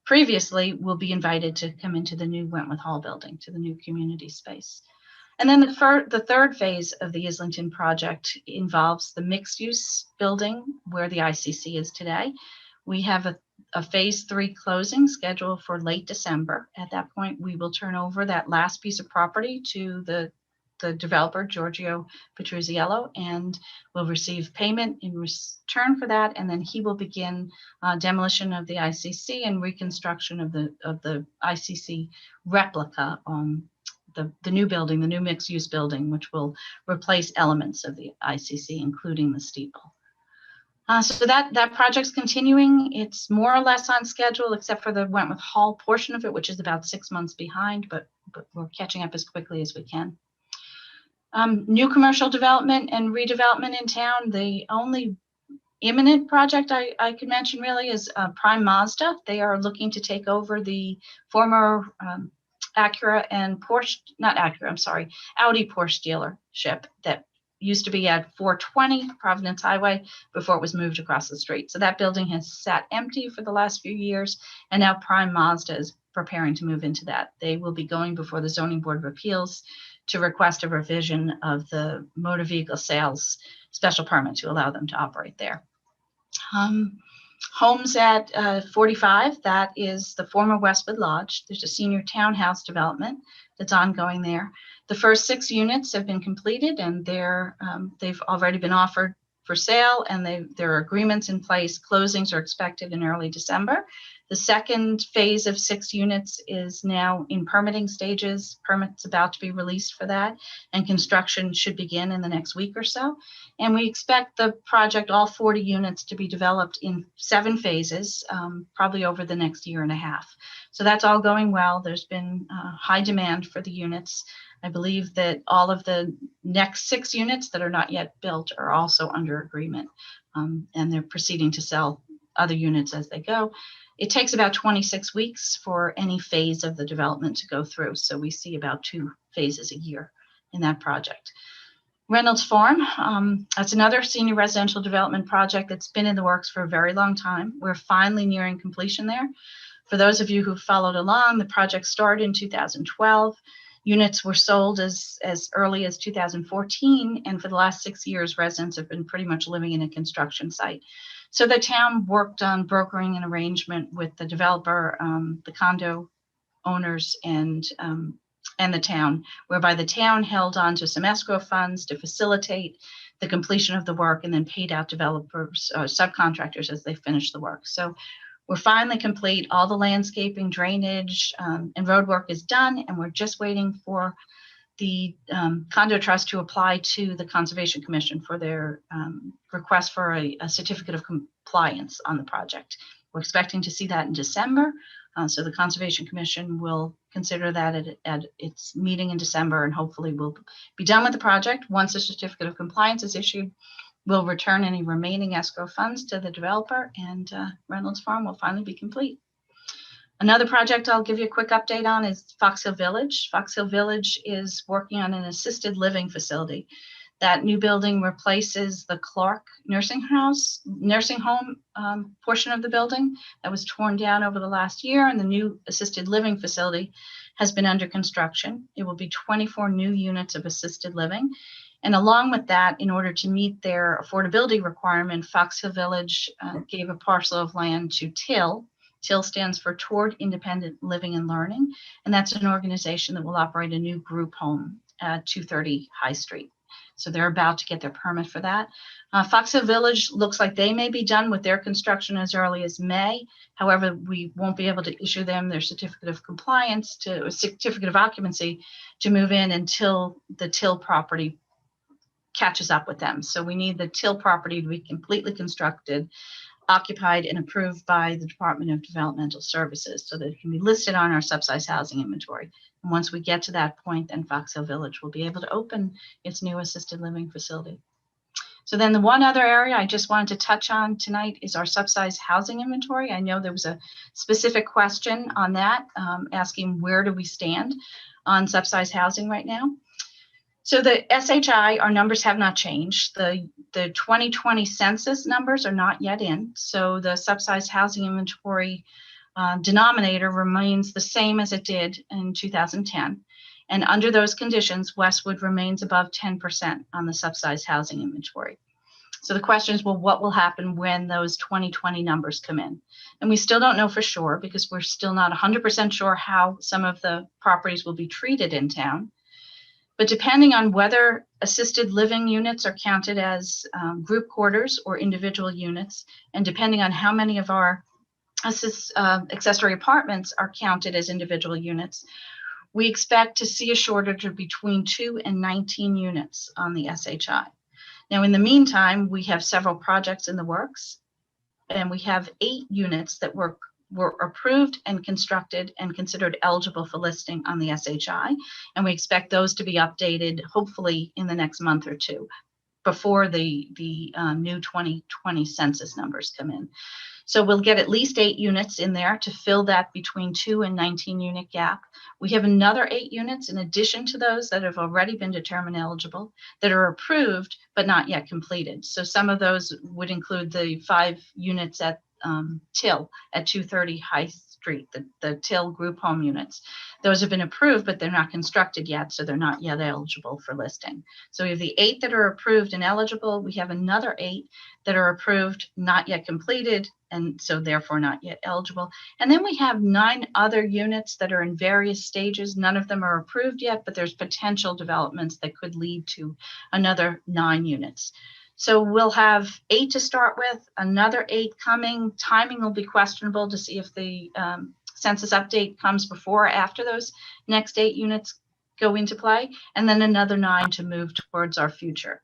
S12: previously will be invited to come into the new Wentworth Hall building, to the new community space. And then the third phase of the Islington project involves the mixed-use building where the ICC is today. We have a phase 3 closing scheduled for late December. At that point, we will turn over that last piece of property to the developer, Giorgio Petruzziello, and will receive payment in return for that. And then he will begin demolition of the ICC and reconstruction of the ICC replica on the new building, the new mixed-use building, which will replace elements of the ICC, including the steeple. So that project's continuing. It's more or less on schedule, except for the Wentworth Hall portion of it, which is about 6 months behind, but we're catching up as quickly as we can. New commercial development and redevelopment in town. The only imminent project I could mention really is Prime Mazda. They are looking to take over the former Acura and Porsche, not Acura, I'm sorry, Audi Porsche dealership that used to be at 420 Providence Highway before it was moved across the street. So that building has sat empty for the last few years, and now Prime Mazda is preparing to move into that. They will be going before the Zoning Board of Appeals to request a revision of the motor vehicle sales special permit to allow them to operate there. Homes at 45, that is the former Westwood Lodge. There's a senior townhouse development that's ongoing there. The first 6 units have been completed, and they've already been offered for sale, and there are agreements in place. Closings are expected in early December. The second phase of 6 units is now in permitting stages. Permits about to be released for that, and construction should begin in the next week or so. And we expect the project, all 40 units, to be developed in 7 phases, probably over the next year and a half. So that's all going well. There's been high demand for the units. I believe that all of the next 6 units that are not yet built are also under agreement, and they're proceeding to sell other units as they go. It takes about 26 weeks for any phase of the development to go through. So we see about 2 phases a year in that project. Reynolds Farm, that's another senior residential development project that's been in the works for a very long time. We're finally nearing completion there. For those of you who followed along, the project started in 2012. Units were sold as early as 2014, and for the last 6 years, residents have been pretty much living in a construction site. So the town worked on brokering an arrangement with the developer, the condo owners, and the town, whereby the town held on to some escrow funds to facilitate the completion of the work, and then paid out developers, subcontractors as they finished the work. So we're finally complete. All the landscaping, drainage, and road work is done, and we're just waiting for the condo trust to apply to the Conservation Commission for their request for a certificate of compliance on the project. We're expecting to see that in December. So the Conservation Commission will consider that at its meeting in December, and hopefully we'll be done with the project. Once the certificate of compliance is issued, we'll return any remaining escrow funds to the developer, and Reynolds Farm will finally be complete. Another project I'll give you a quick update on is Fox Hill Village. Fox Hill Village is working on an assisted living facility. That new building replaces the Clark nursing home portion of the building that was torn down over the last year, and the new assisted living facility has been under construction. It will be 24 new units of assisted living. And along with that, in order to meet their affordability requirement, Fox Hill Village gave a parcel of land to TIL. TIL stands for Toward Independent Living and Learning, and that's an organization that will operate a new group home at 230 High Street. So they're about to get their permit for that. Fox Hill Village looks like they may be done with their construction as early as May. However, we won't be able to issue them their certificate of compliance to a certificate of occupancy to move in until the TIL property catches up with them. So we need the TIL property to be completely constructed, occupied, and approved by the Department of Developmental Services so that it can be listed on our subsidized housing inventory. And once we get to that point, then Fox Hill Village will be able to open its new assisted living facility. So then the one other area I just wanted to touch on tonight is our subsidized housing inventory. I know there was a specific question on that, asking where do we stand on subsidized housing right now. So the SHI, our numbers have not changed. The 2020 census numbers are not yet in. So the subsidized housing inventory denominator remains the same as it did in 2010. And under those conditions, Westwood remains above 10% on the subsidized housing inventory. So the question is, well, what will happen when those 2020 numbers come in? And we still don't know for sure because we're still not 100% sure how some of the properties will be treated in town. But depending on whether assisted living units are counted as group quarters or individual units, and depending on how many of our accessory apartments are counted as individual units, we expect to see a shortage of between 2 and 19 units on the SHI. Now, in the meantime, we have several projects in the works, and we have 8 units that were approved and constructed and considered eligible for listing on the SHI. And we expect those to be updated, hopefully in the next month or two, before the new 2020 census numbers come in. So we'll get at least 8 units in there to fill that between 2 and 19 unit gap. We have another 8 units in addition to those that have already been determined eligible that are approved but not yet completed. So some of those would include the 5 units at Till at 230 High Street, the Till group home units. Those have been approved, but they're not constructed yet, so they're not yet eligible for listing. So we have the 8 that are approved and eligible. We have another 8 that are approved, not yet completed, and so therefore not yet eligible. And then we have 9 other units that are in various stages. None of them are approved yet, but there's potential developments that could lead to another 9 units. So we'll have 8 to start with, another 8 coming. Timing will be questionable to see if the census update comes before or after those next 8 units go into play, and then another 9 to move towards our future.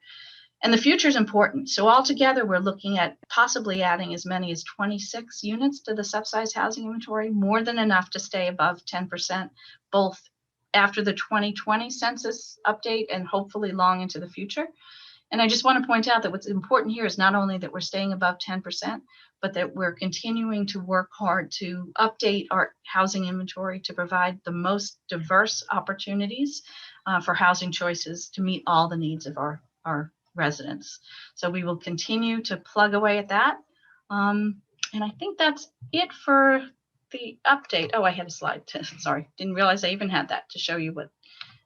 S12: And the future is important. So altogether, we're looking at possibly adding as many as 26 units to the subsidized housing inventory, more than enough to stay above 10%, both after the 2020 census update and hopefully long into the future. And I just want to point out that what's important here is not only that we're staying above 10%, but that we're continuing to work hard to update our housing inventory to provide the most diverse opportunities for housing choices to meet all the needs of our residents. So we will continue to plug away at that. And I think that's it for the update. Oh, I had a slide. Sorry, didn't realize I even had that to show you what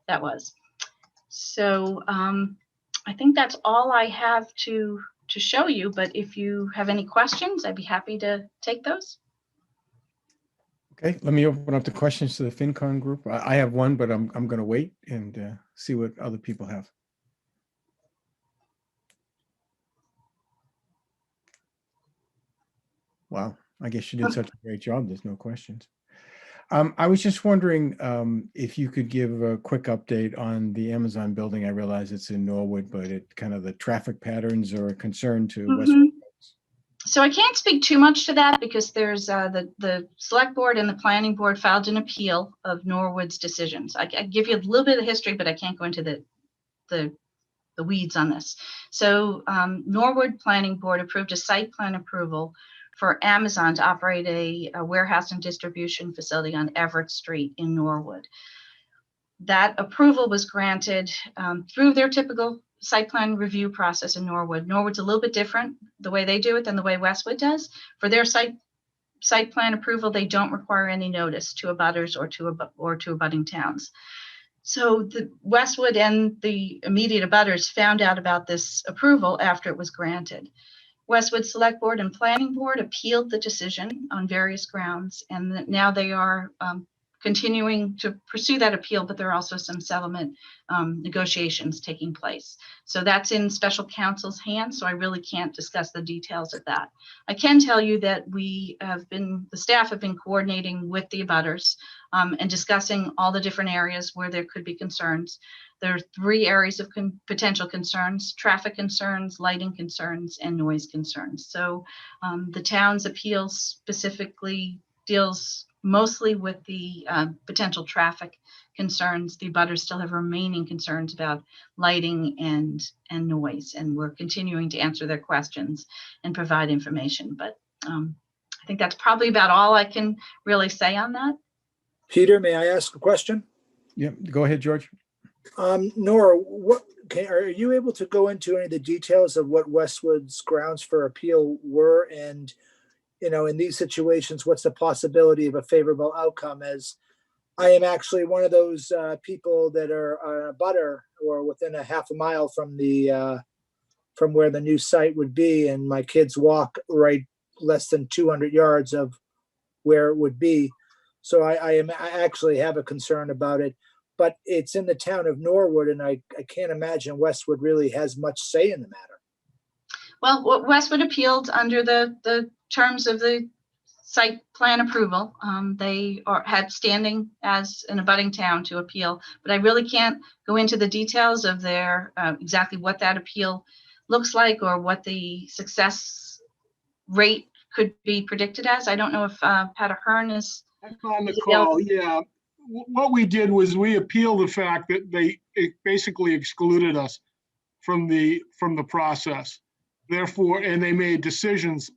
S12: that was. So I think that's all I have to show you, but if you have any questions, I'd be happy to take those.
S1: Okay, let me open up the questions to the FinCom group. I have one, but I'm going to wait and see what other people have. Wow, I guess you did such a great job. There's no questions. I was just wondering if you could give a quick update on the Amazon building. I realize it's in Norwood, but it kind of the traffic patterns are a concern to Westwood.
S12: So I can't speak too much to that because there's the select board and the planning board filed an appeal of Norwood's decisions. I give you a little bit of history, but I can't go into the weeds on this. So Norwood Planning Board approved a site plan approval for Amazon to operate a warehouse and distribution facility on Everett Street in Norwood. That approval was granted through their typical site plan review process in Norwood. Norwood's a little bit different the way they do it than the way Westwood does. For their site plan approval, they don't require any notice to abutters or to abutting towns. So the Westwood and the immediate abutters found out about this approval after it was granted. Westwood Select Board and Planning Board appealed the decision on various grounds, and now they are continuing to pursue that appeal, but there are also some settlement negotiations taking place. So that's in special counsel's hands, so I really can't discuss the details of that. I can tell you that the staff have been coordinating with the abutters and discussing all the different areas where there could be concerns. There are 3 areas of potential concerns: traffic concerns, lighting concerns, and noise concerns. So the town's appeal specifically deals mostly with the potential traffic concerns. The abutters still have remaining concerns about lighting and noise, and we're continuing to answer their questions and provide information. But I think that's probably about all I can really say on that.
S5: Peter, may I ask a question?
S1: Yeah, go ahead, George.
S5: Nora, are you able to go into any of the details of what Westwood's grounds for appeal were? And, you know, in these situations, what's the possibility of a favorable outcome? As I am actually one of those people that are a butter or within a half a mile from the from where the new site would be, and my kids walk right less than 200 yards of where it would be. So I actually have a concern about it, but it's in the town of Norwood, and I can't imagine Westwood really has much say in the matter.
S12: Well, Westwood appealed under the terms of the site plan approval. They had standing as an abutting town to appeal, but I really can't go into the details of their exactly what that appeal looks like or what the success rate could be predicted as. I don't know if Pat Ahern is
S13: on the call. Yeah, what we did was we appealed the fact that they basically excluded us from the process. Therefore, and they made decisions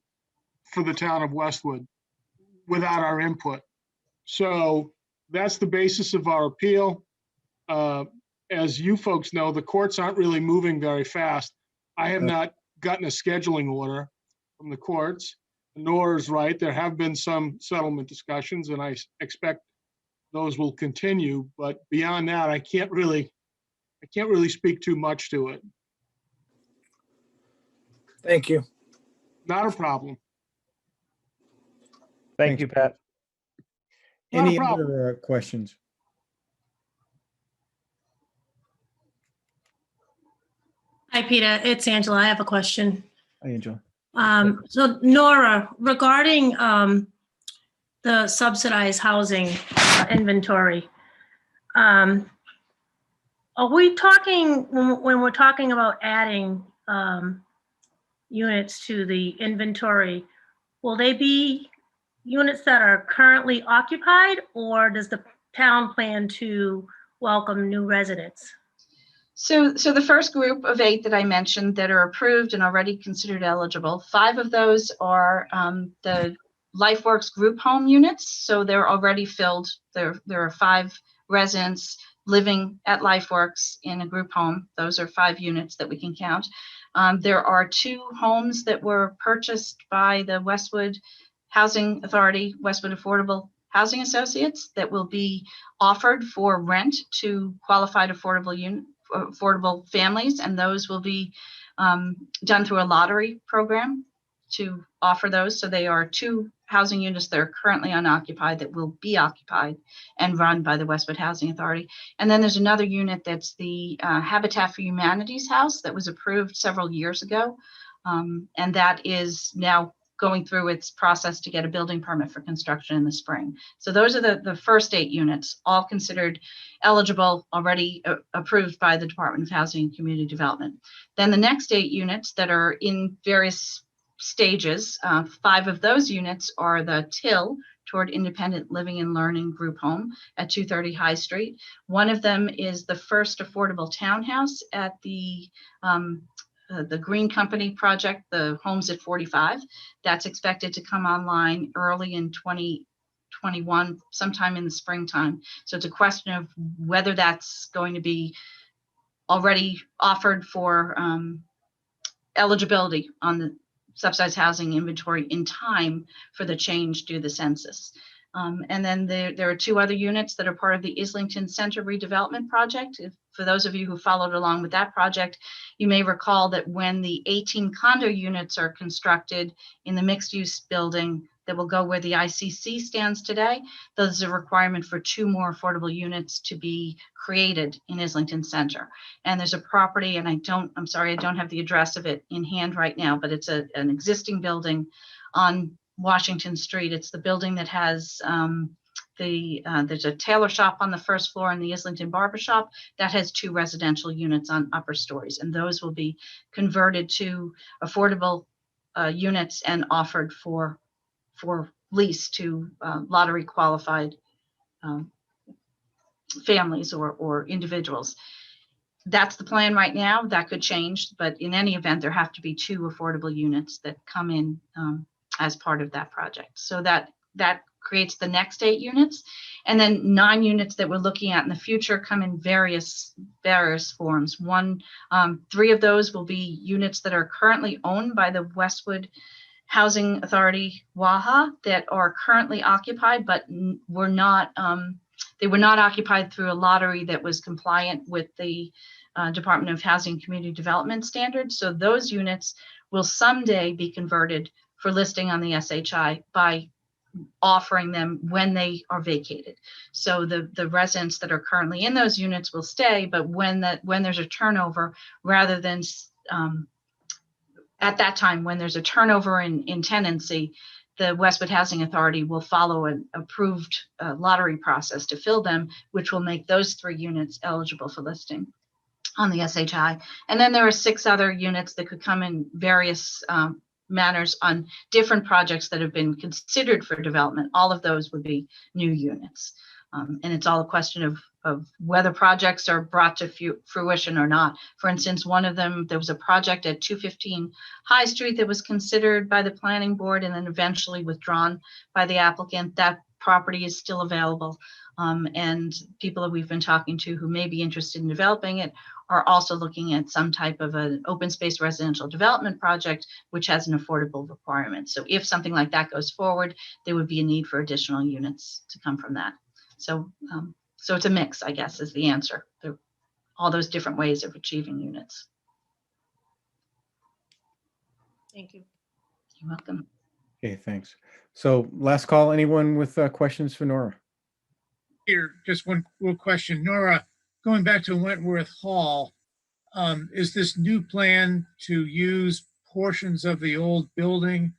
S13: for the town of Westwood without our input. So that's the basis of our appeal. As you folks know, the courts aren't really moving very fast. I have not gotten a scheduling order from the courts. Nora is right. There have been some settlement discussions, and I expect those will continue. But beyond that, I can't really speak too much to it.
S5: Thank you.
S13: Not a problem.
S11: Thank you, Pat.
S13: Not a
S1: Any
S13: problem.
S1: other questions?
S14: Hi, Peter. It's Angela. I have a question.
S1: Hi, Angela.
S14: So Nora, regarding the subsidized housing inventory, are we talking, when we're talking about adding units to the inventory, will they be units that are currently occupied, or does the town plan to welcome new residents?
S12: So the first group of 8 that I mentioned that are approved and already considered eligible, 5 of those are the LifeWorks group home units. So they're already filled. There are 5 residents living at LifeWorks in a group home. Those are 5 units that we can count. There are 2 homes that were purchased by the Westwood Housing Authority, Westwood Affordable Housing Associates, that will be offered for rent to qualified affordable families, and those will be done through a lottery program to offer those. So they are 2 housing units that are currently unoccupied that will be occupied and run by the Westwood Housing Authority. And then there's another unit that's the Habitat for Humanity's house that was approved several years ago, and that is now going through its process to get a building permit for construction in the spring. So those are the first 8 units, all considered eligible, already approved by the Department of Housing and Community Development. Then the next 8 units that are in various stages, 5 of those units are the TIL, Toward Independent Living and Learning group home at 230 High Street. One of them is the first affordable townhouse at the Green Company project, the Homes at 45. That's expected to come online early in 2021, sometime in the springtime. So it's a question of whether that's going to be already offered for eligibility on the subsidized housing inventory in time for the change due to the census. And then there are 2 other units that are part of the Islington Center redevelopment project. For those of you who followed along with that project, you may recall that when the 18 condo units are constructed in the mixed use building that will go where the ICC stands today, there's a requirement for 2 more affordable units to be created in Islington Center. And there's a property, and I'm sorry, I don't have the address of it in hand right now, but it's an existing building on Washington Street. It's the building that has there's a tailor shop on the first floor and the Islington Barber Shop that has 2 residential units on upper stories, and those will be converted to affordable units and offered for lease to lottery qualified families or individuals. That's the plan right now. That could change, but in any event, there have to be 2 affordable units that come in as part of that project. So that creates the next 8 units. And then 9 units that we're looking at in the future come in various forms. 3 of those will be units that are currently owned by the Westwood Housing Authority, WAHA, that are currently occupied, but were not, they were not occupied through a lottery that was compliant with the Department of Housing and Community Development standards. So those units will someday be converted for listing on the SHI by offering them when they are vacated. So the residents that are currently in those units will stay, but when there's a turnover, rather than at that time, when there's a turnover in tenancy, the Westwood Housing Authority will follow an approved lottery process to fill them, which will make those 3 units eligible for listing on the SHI. And then there are 6 other units that could come in various manners on different projects that have been considered for development. All of those would be new units. And it's all a question of whether projects are brought to fruition or not. For instance, one of them, there was a project at 215 High Street that was considered by the planning board and then eventually withdrawn by the applicant. That property is still available. And people that we've been talking to who may be interested in developing it are also looking at some type of an open space residential development project, which has an affordable requirement. So if something like that goes forward, there would be a need for additional units to come from that. So, so it's a mix, I guess, is the answer. There are all those different ways of achieving units.
S2: Thank you.
S12: You're welcome.
S1: Okay, thanks. So last call, anyone with questions for Nora?
S10: Here, just one question. Nora, going back to Wentworth Hall, is this new plan to use portions of the old building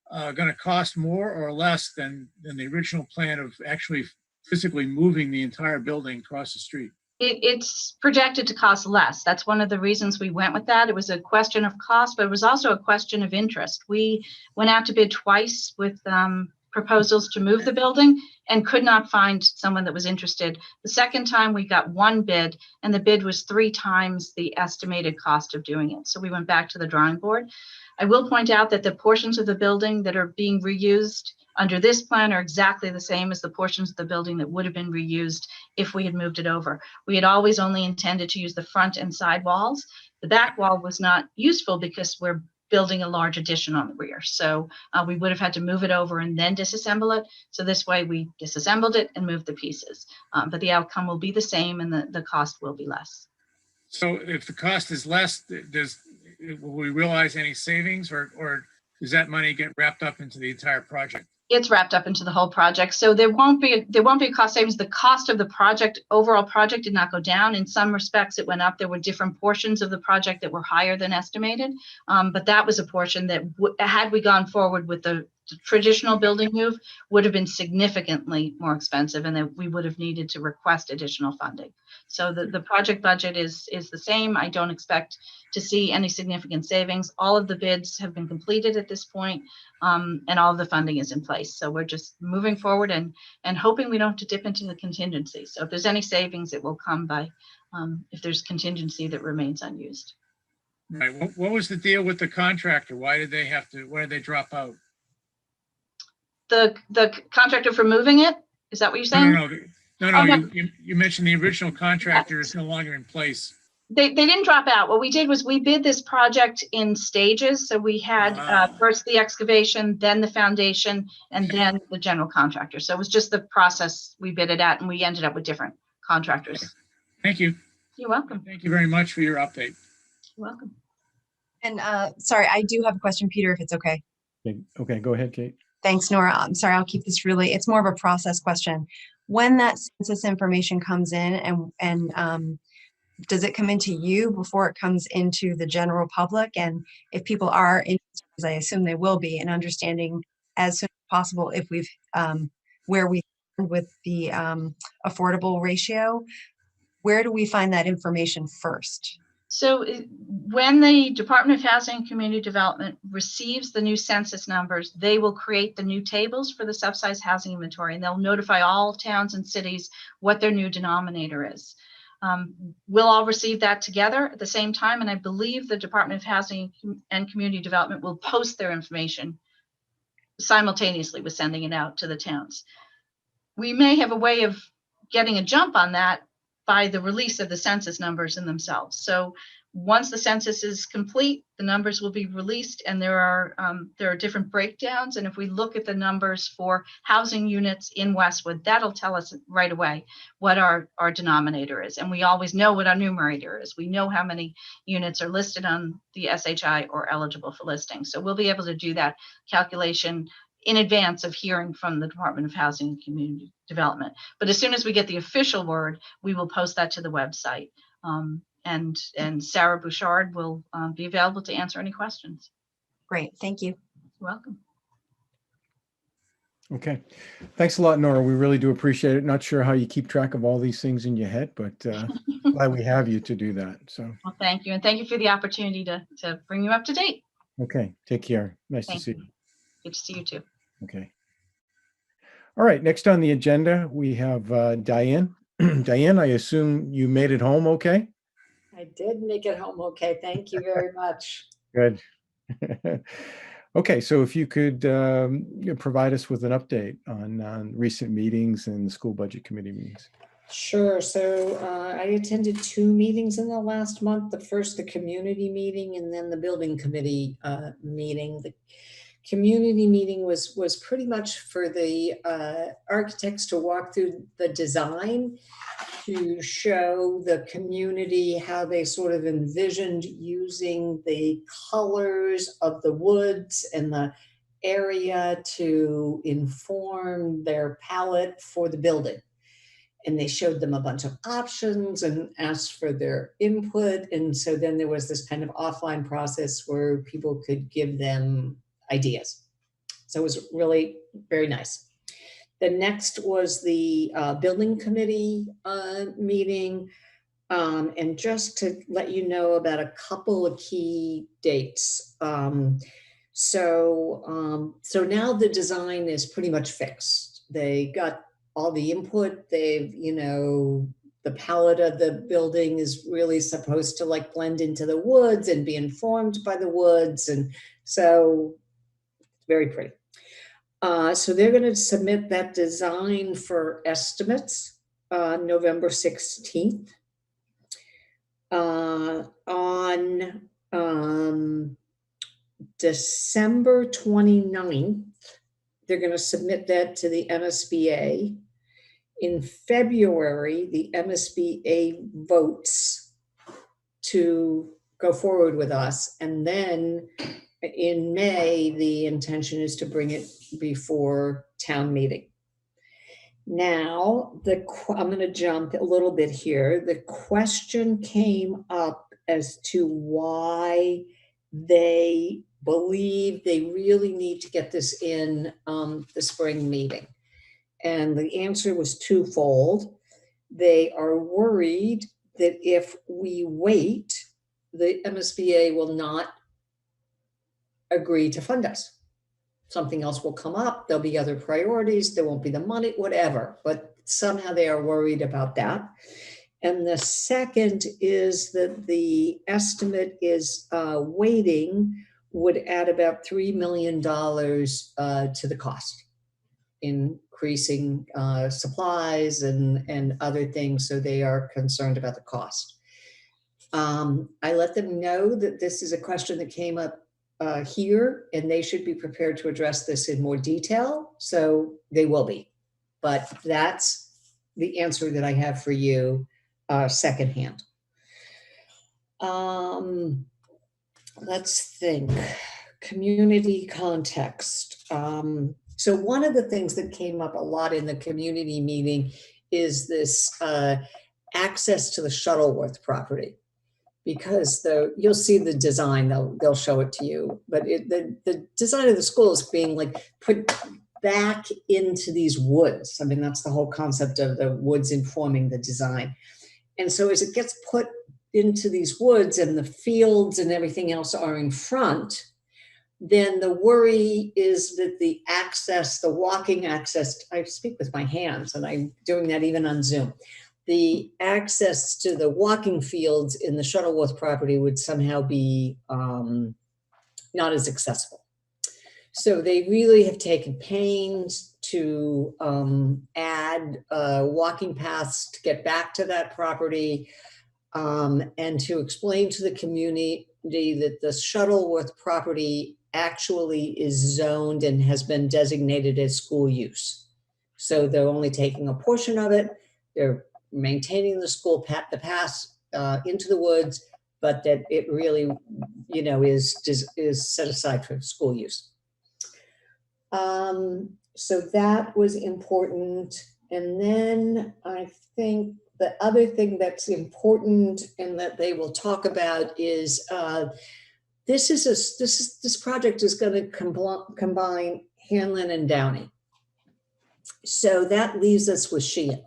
S10: going to cost more or less than the original plan of actually physically moving the entire building across the street?
S12: It's projected to cost less. That's one of the reasons we went with that. It was a question of cost, but it was also a question of interest. We went out to bid twice with proposals to move the building and could not find someone that was interested. The second time we got 1 bid and the bid was 3 times the estimated cost of doing it. So we went back to the drawing board. I will point out that the portions of the building that are being reused under this plan are exactly the same as the portions of the building that would have been reused if we had moved it over. We had always only intended to use the front and side walls. The back wall was not useful because we're building a large addition on the rear. So we would have had to move it over and then disassemble it. So this way we disassembled it and moved the pieces. But the outcome will be the same and the cost will be less.
S10: So if the cost is less, will we realize any savings or does that money get wrapped up into the entire project?
S12: It's wrapped up into the whole project. So there won't be a cost savings. The cost of the project, overall project, did not go down. In some respects, it went up. There were different portions of the project that were higher than estimated. But that was a portion that had we gone forward with the traditional building move, would have been significantly more expensive and that we would have needed to request additional funding. So the project budget is the same. I don't expect to see any significant savings. All of the bids have been completed at this point, and all of the funding is in place. So we're just moving forward and hoping we don't have to dip into the contingency. So if there's any savings, it will come by if there's contingency that remains unused.
S10: Right. What was the deal with the contractor? Why did they drop out?
S12: The contractor for moving it? Is that what you're saying?
S10: No. You mentioned the original contractor is no longer in place.
S12: They didn't drop out. What we did was we bid this project in stages. So we had first the excavation, then the foundation, and then the general contractor. So it was just the process we bid it at, and we ended up with different contractors.
S10: Thank you.
S12: You're welcome.
S10: Thank you very much for your update.
S12: You're welcome.
S9: And sorry, I do have a question, Peter, if it's okay.
S1: Okay, go ahead, Kate.
S9: Thanks, Nora. I'm sorry, I'll keep this it's more of a process question. When that census information comes in and does it come into you before it comes into the general public? And if people are interested, as I assume they will be, in understanding as soon as possible if we've where we stand with the affordable ratio, where do we find that information first?
S12: So when the Department of Housing and Community Development receives the new census numbers, they will create the new tables for the subsidized housing inventory, and they'll notify all towns and cities what their new denominator is. We'll all receive that together at the same time, and I believe the Department of Housing and Community Development will post their information simultaneously with sending it out to the towns. We may have a way of getting a jump on that by the release of the census numbers in themselves. So once the census is complete, the numbers will be released, and there are different breakdowns. And if we look at the numbers for housing units in Westwood, that'll tell us right away what our denominator is. And we always know what our numerator is. We know how many units are listed on the SHI or eligible for listing. So we'll be able to do that calculation in advance of hearing from the Department of Housing and Community Development. But as soon as we get the official word, we will post that to the website. And Sarah Bouchard will be available to answer any questions.
S9: Great, thank you.
S12: You're welcome.
S1: Okay. Thanks a lot, Nora. We really do appreciate it. Not sure how you keep track of all these things in your head, but glad we have you to do that. So,
S12: Well, thank you. And thank you for the opportunity to bring you up to date.
S1: okay. Take care. Nice to
S12: Thank
S1: see
S12: you.
S1: you.
S12: Good to see you too.
S1: Okay. All right. Next on the agenda, we have Dianne. Dianne, I assume you made it home okay?
S15: I did make it home okay. Thank you very much.
S1: Good. Okay, so if you could provide us with an update on recent meetings and the school budget committee meetings.
S15: Sure. So I attended 2 meetings in the last month. The first, the community meeting, and then the building committee meeting. The community meeting was pretty much for the architects to walk through the design, to show the community how they sort of envisioned using the colors of the woods and the area to inform their palette for the building. And they showed them a bunch of options and asked for their input. And so then there was this kind of offline process where people could give them ideas. So it was really very nice. The next was the building committee meeting. And just to let you know about a couple of key dates. So now the design is pretty much fixed. They got all the input. They've, the palette of the building is really supposed to like blend into the woods and be informed by the woods. And so very pretty. So they're going to submit that design for estimates November 16th. On December 29th, they're going to submit that to the MSBA. In February, the MSBA votes to go forward with us. And then in May, the intention is to bring it before town meeting. Now, I'm going to jump a little bit here. The question came up as to why they believe they really need to get this in the spring meeting. And the answer was twofold. They are worried that if we wait, the MSBA will not agree to fund us. Something else will come up. There'll be other priorities. There won't be the money, whatever. But somehow they are worried about that. And the second is that the estimate is waiting would add about $3 million to the cost, increasing supplies and other things. So they are concerned about the cost. I let them know that this is a question that came up here, and they should be prepared to address this in more detail. So they will be. But that's the answer that I have for you secondhand. Let's think. Community context. So one of the things that came up a lot in the community meeting is this access to the Shuttleworth property. Because you'll see the design, they'll show it to you, but the design of the school is being like put back into these woods. I mean, that's the whole concept of the woods informing the design. And so as it gets put into these woods and the fields and everything else are in front, then the worry is that the access, the walking access, I speak with my hands and I'm doing that even on Zoom. The access to the walking fields in the Shuttleworth property would somehow be not as accessible. So they really have taken pains to add walking paths to get back to that property, and to explain to the community that the Shuttleworth property actually is zoned and has been designated as school use. So they're only taking a portion of it. They're maintaining the school path, the paths into the woods, but that it really, you know, is set aside for school use. So that was important. And then I think the other thing that's important and that they will talk about is this project is going to combine Hanlon and Downey. So that leaves us with Sheehan.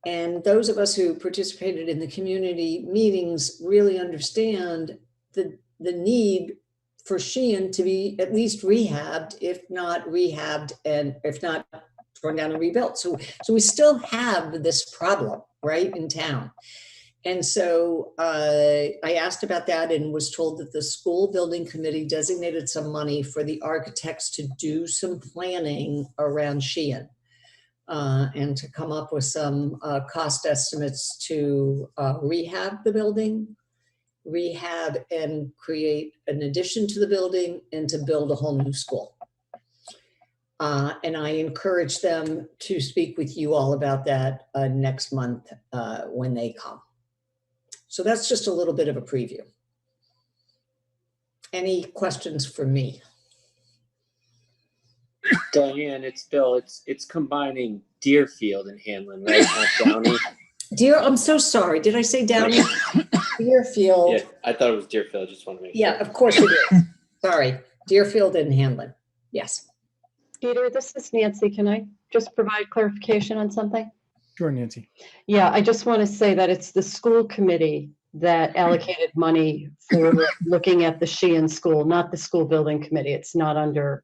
S15: And those of us who participated in the community meetings really understand the need for Sheehan to be at least rehabbed, if not rehabbed, and if not torn down and rebuilt. So we still have this problem, right, in town. And so I asked about that and was told that the school building committee designated some money for the architects to do some planning around Sheehan. And to come up with some cost estimates to rehab the building, rehab and create an addition to the building, and to build a whole new school. And I encourage them to speak with you all about that next month when they come. So that's just a little bit of a preview. Any questions for me?
S16: Diane, it's Bill. It's combining Deerfield and Hanlon, right? Not Downey.
S15: I'm so sorry. Did I say Downey? Deerfield.
S16: Yeah, I thought it was Deerfield. I just want to make sure.
S15: Yeah, of course it is. Sorry. Deerfield and Hanlon. Yes.
S4: Peter, this is Nancy. Can I just provide clarification on something?
S1: Sure, Nancy.
S4: Yeah, I just want to say that it's the school committee that allocated money for looking at the Sheehan School, not the school building committee. It's not under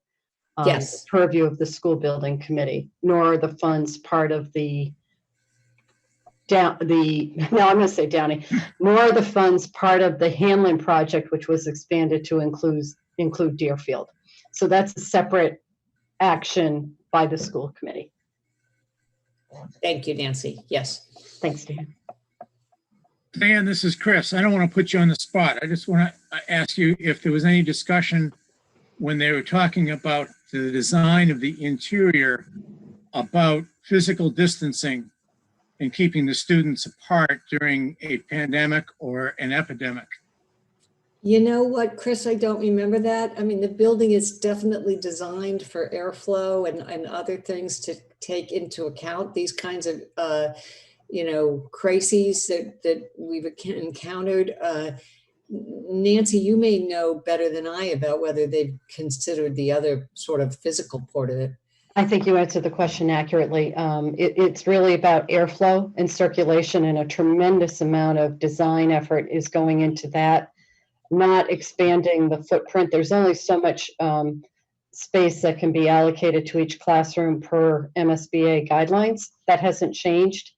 S15: yes.
S4: the purview of the school building committee, nor are the funds part of nor are the funds part of the Hanlon project, which was expanded to include Deerfield. So that's a separate action by the school committee.
S15: Thank you, Nancy. Yes.
S4: Thanks, Dan.
S10: Dan, this is Chris. I don't want to put you on the spot. I just want to ask you if there was any discussion when they were talking about the design of the interior about physical distancing and keeping the students apart during a pandemic or an epidemic.
S15: You know what, Chris, I don't remember that. I mean, the building is definitely designed for airflow and other things to take into account these kinds of, crises that we've encountered. Nancy, you may know better than I about whether they've considered the other sort of physical part of it.
S4: I think you answered the question accurately. It's really about airflow and circulation, and a tremendous amount of design effort is going into that, not expanding the footprint. There's only so much space that can be allocated to each classroom per MSBA guidelines. That hasn't changed,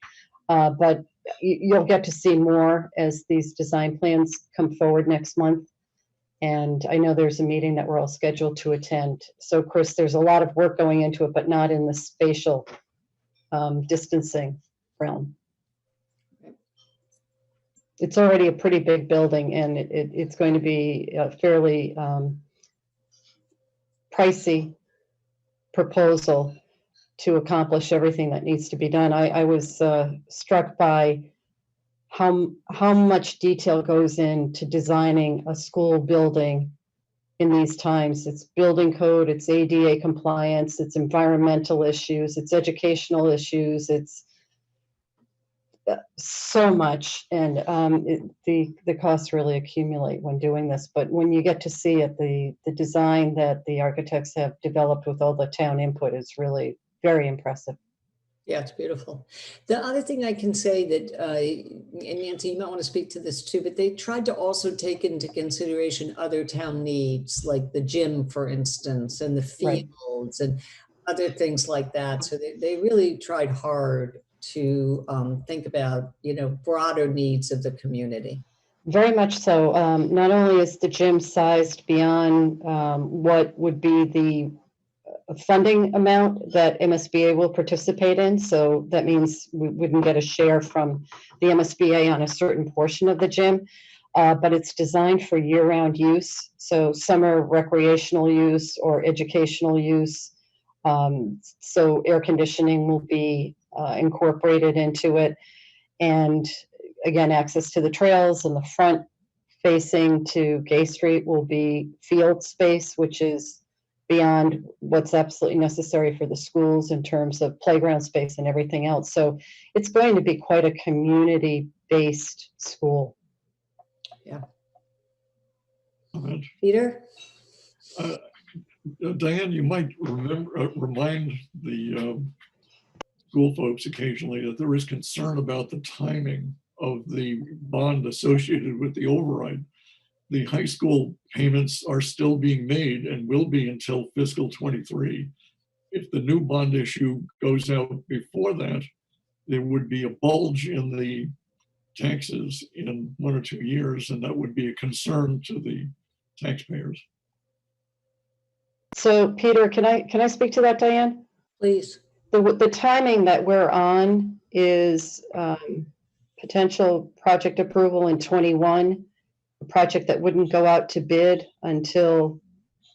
S4: but you'll get to see more as these design plans come forward next month. And I know there's a meeting that we're all scheduled to attend. So, Chris, there's a lot of work going into it, but not in the spatial distancing realm. It's already a pretty big building, and it's going to be a fairly pricey proposal to accomplish everything that needs to be done. I was struck by how much detail goes into designing a school building in these times. It's building code, it's ADA compliance, it's environmental issues, it's educational issues, it's so much, and the costs really accumulate when doing this. But when you get to see it, the design that the architects have developed with all the town input is really very impressive.
S15: Yeah, it's beautiful. The other thing I can say that, and Nancy, you might want to speak to this too, but they tried to also take into consideration other town needs, like the gym, for instance, and the fields and other things like that. So they really tried hard to think about, broader needs of the community.
S4: Very much so. Not only is the gym sized beyond what would be the funding amount that MSBA will participate in, so that means we wouldn't get a share from the MSBA on a certain portion of the gym, but it's designed for year-round use, so summer recreational use or educational use. So air conditioning will be incorporated into it, and again, access to the trails in the front facing to Gay Street will be field space, which is beyond what's absolutely necessary for the schools in terms of playground space and everything else. So it's going to be quite a community-based school.
S15: Yeah.
S3: Comment.
S15: Peter?
S3: Diane, you might remind the school folks occasionally that there is concern about the timing of the bond associated with the override. The high school payments are still being made and will be until fiscal 23. If the new bond issue goes out before that, there would be a bulge in the taxes in 1 or 2 years, and that would be a concern to the taxpayers.
S4: So Peter, can I speak to that, Diane?
S15: Please.
S4: The timing that we're on is potential project approval in 21, a project that wouldn't go out to bid until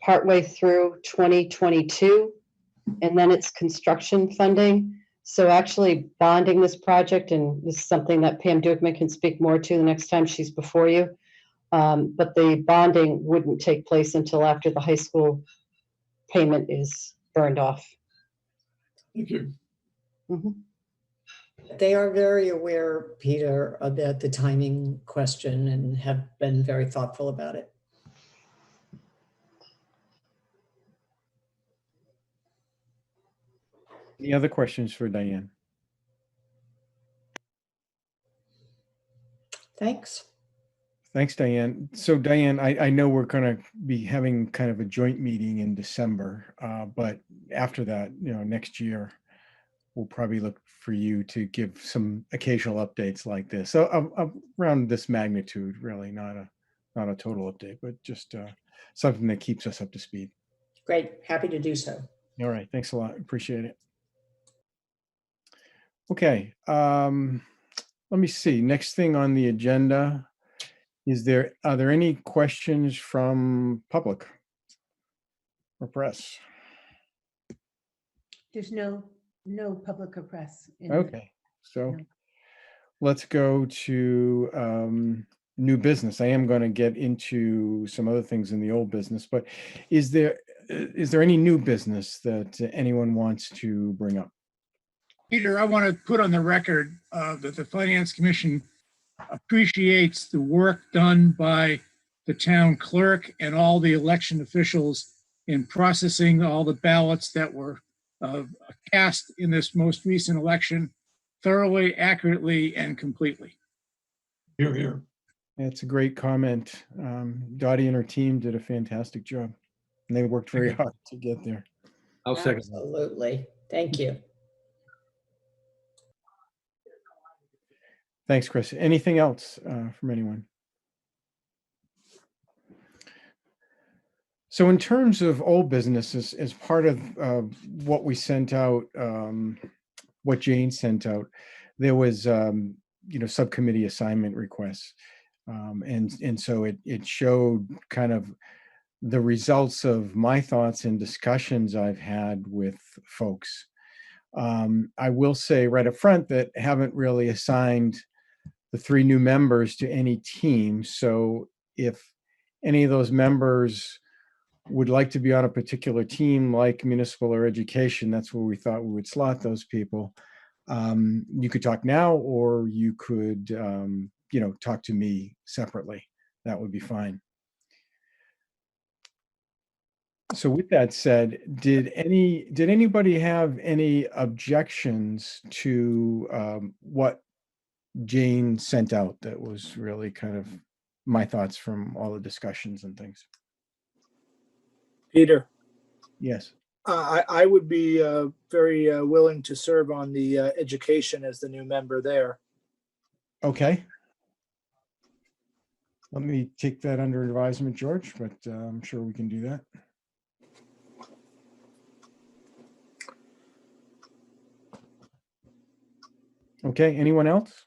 S4: partway through 2022, and then it's construction funding. So actually bonding this project, and this is something that Pam Dukeman can speak more to the next time she's before you, but the bonding wouldn't take place until after the high school payment is burned off.
S3: Thank you.
S4: Mm-hmm.
S15: They are very aware, Peter, about the timing question and have been very thoughtful about it.
S1: Any other questions for Diane?
S15: Thanks.
S1: Thanks, Diane. So Diane, I know we're going to be having kind of a joint meeting in December, but after that, next year, we'll probably look for you to give some occasional updates like this. So around this magnitude, really, not a total update, but just something that keeps us up to speed.
S15: Great. Happy to do so.
S1: All right. Thanks a lot. Appreciate it. Okay. Let me see. Next thing on the agenda. Are there any questions from public or press?
S17: There's no public or press.
S1: Okay, so let's go to new business. I am going to get into some other things in the old business, but is there any new business that anyone wants to bring up?
S10: Peter, I want to put on the record that the Finance Commission appreciates the work done by the town clerk and all the election officials in processing all the ballots that were cast in this most recent election thoroughly, accurately, and completely.
S3: Hear, hear.
S1: That's a great comment. Dottie and her team did a fantastic job, and they worked very hard to get there.
S15: I'll second. Absolutely. Thank you.
S1: Thanks, Chris. Anything else from anyone? So in terms of old businesses, as part of what we sent out, what Jane sent out, there was, subcommittee assignment requests. And so it showed kind of the results of my thoughts and discussions I've had with folks. I will say right up front that I haven't really assigned the 3 new members to any team. So if any of those members would like to be on a particular team like municipal or education, that's where we thought we would slot those people. You could talk now, or you could, talk to me separately. That would be fine. So with that said, did anybody have any objections to what Jane sent out that was really kind of my thoughts from all the discussions and things?
S5: Peter?
S1: Yes.
S5: I would be very willing to serve on the education as the new member there.
S1: Okay. Let me take that under advisement, George, but I'm sure we can do that. Okay, anyone else?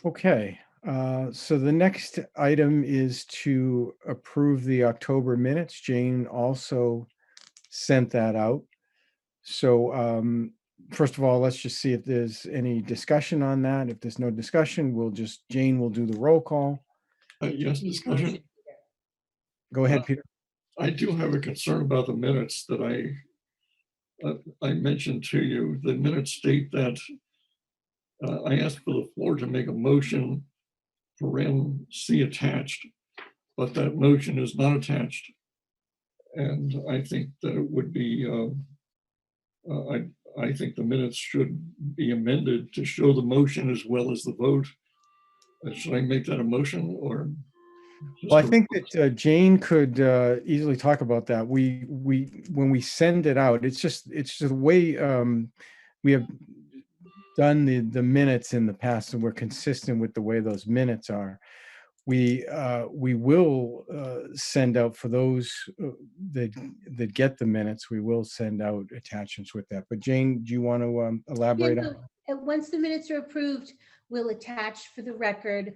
S1: Okay, so the next item is to approve the October minutes. Jane also sent that out. So first of all, let's just see if there's any discussion on that. If there's no discussion, Jane will do the roll call.
S3: Yes, discussion.
S1: Go ahead, Peter.
S3: I do have a concern about the minutes that I mentioned to you. The minutes state that I asked for the floor to make a motion for C attached, but that motion is not attached. And I think that it would be, I think the minutes should be amended to show the motion as well as the vote. Should I make that a motion or?
S1: Well, I think that Jane could easily talk about that. When we send it out, it's just the way we have done the minutes in the past, and we're consistent with the way those minutes are. We will send out for those that get the minutes. We will send out attachments with that. But Jane, do you want to elaborate on?
S17: Once the minutes are approved, we'll attach for the record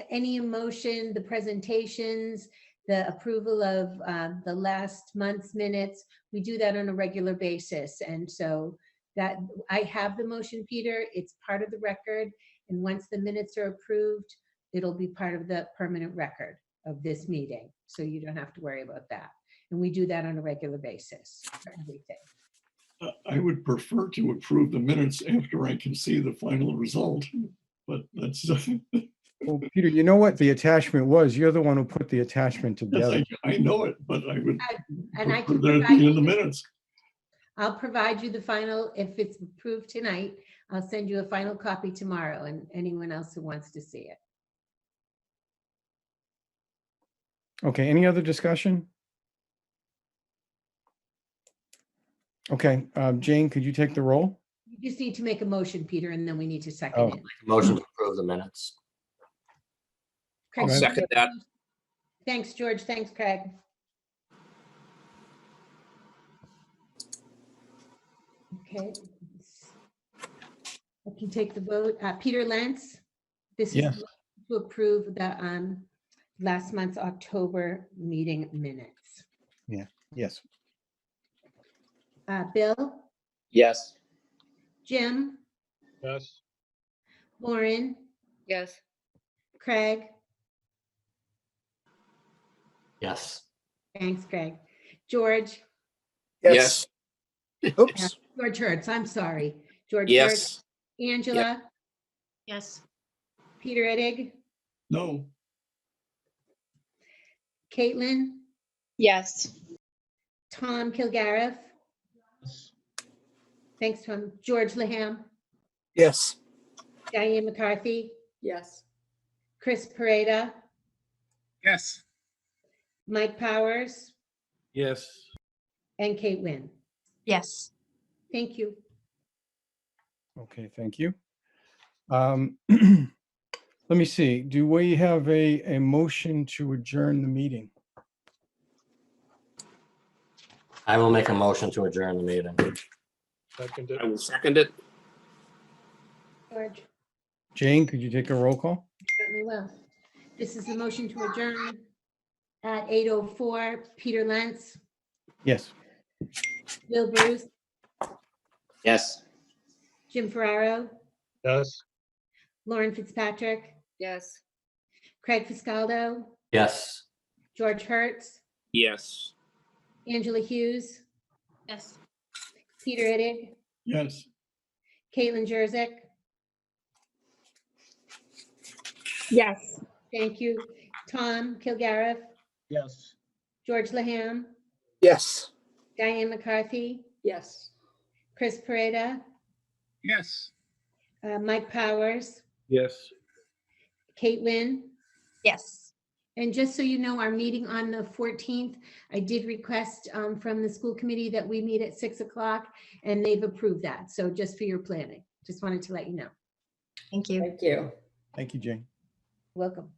S17: any emotion, the presentations, the approval of the last month's minutes. We do that on a regular basis. And so that I have the motion, Peter, it's part of the record. And once the minutes are approved, it'll be part of the permanent record of this meeting. So you don't have to worry about that. And we do that on a regular basis for everything.
S3: I would prefer to approve the minutes after I can see the final result, but that's.
S1: Well, Peter, you know what the attachment was? You're the one who put the attachment together.
S3: Yes, I know it, but I would.
S17: And I can
S3: provide it in the minutes.
S17: I'll provide you the final, if it's approved tonight, I'll send you a final copy tomorrow and anyone else who wants to see it.
S1: Okay, any other discussion? Okay, Jane, could you take the roll?
S17: You just need to make a motion, Peter, and then we need to second it.
S7: Motion to approve the minutes.
S17: Craig,
S18: I'll second that.
S17: Thanks, George. Thanks, Craig. Okay. I can take the vote. Peter Lentz, this
S1: Yes.
S17: is to approve the last month's October meeting minutes.
S1: Yeah, yes.
S17: Bill,
S16: Yes.
S17: Jim,
S8: Yes.
S17: Lauren,
S2: Yes.
S17: Craig.
S7: Yes.
S17: Thanks, Craig. George.
S16: Yes.
S5: Oops.
S17: George Hertz, I'm sorry. George
S16: Yes.
S17: Hertz. Angela.
S2: Yes.
S17: Peter Eddig.
S3: No.
S17: Caitlin.
S2: Yes.
S17: Tom Kilgariff. Thanks, Tom. George Laham.
S5: Yes.
S17: Dianne McCarthy.
S15: Yes.
S17: Chris Pareda.
S10: Yes.
S17: Mike Powers.
S18: Yes.
S17: And Kate Wynn.
S9: Yes.
S17: Thank you.
S1: Okay, thank you. Let me see. Do we have a motion to adjourn the meeting?
S7: I will make a motion to adjourn the meeting.
S8: Seconded.
S16: I will second it.
S17: George.
S1: Jane, could you take a roll call?
S17: Certainly will. This is the motion to adjourn at 8:04. Peter Lentz.
S1: Yes.
S17: Bill Bruce.
S16: Yes.
S17: Jim Ferraro.
S8: Yes.
S17: Lauren Fitzpatrick.
S2: Yes.
S17: Craig Fiscaldo.
S7: Yes.
S17: George Hertz.
S16: Yes.
S17: Angela Hughes.
S2: Yes.
S17: Peter Eddig.
S3: Yes.
S17: Caitlin Jerzyk.
S2: Yes.
S17: Thank you. Tom Kilgariff.
S18: Yes.
S17: George Laham.
S5: Yes.
S17: Dianne McCarthy.
S15: Yes.
S17: Chris Pareda.
S10: Yes.
S17: Mike Powers.
S18: Yes.
S17: Kate Wynn.
S9: Yes.
S17: And just so you know, our meeting on the 14th, I did request from the school committee that we meet at 6 o'clock and they've approved that. So just for your planning, just wanted to let you know.
S9: Thank you.
S15: Thank you.
S1: Thank you, Jane.
S17: Welcome.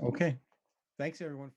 S1: Okay. Thanks, everyone.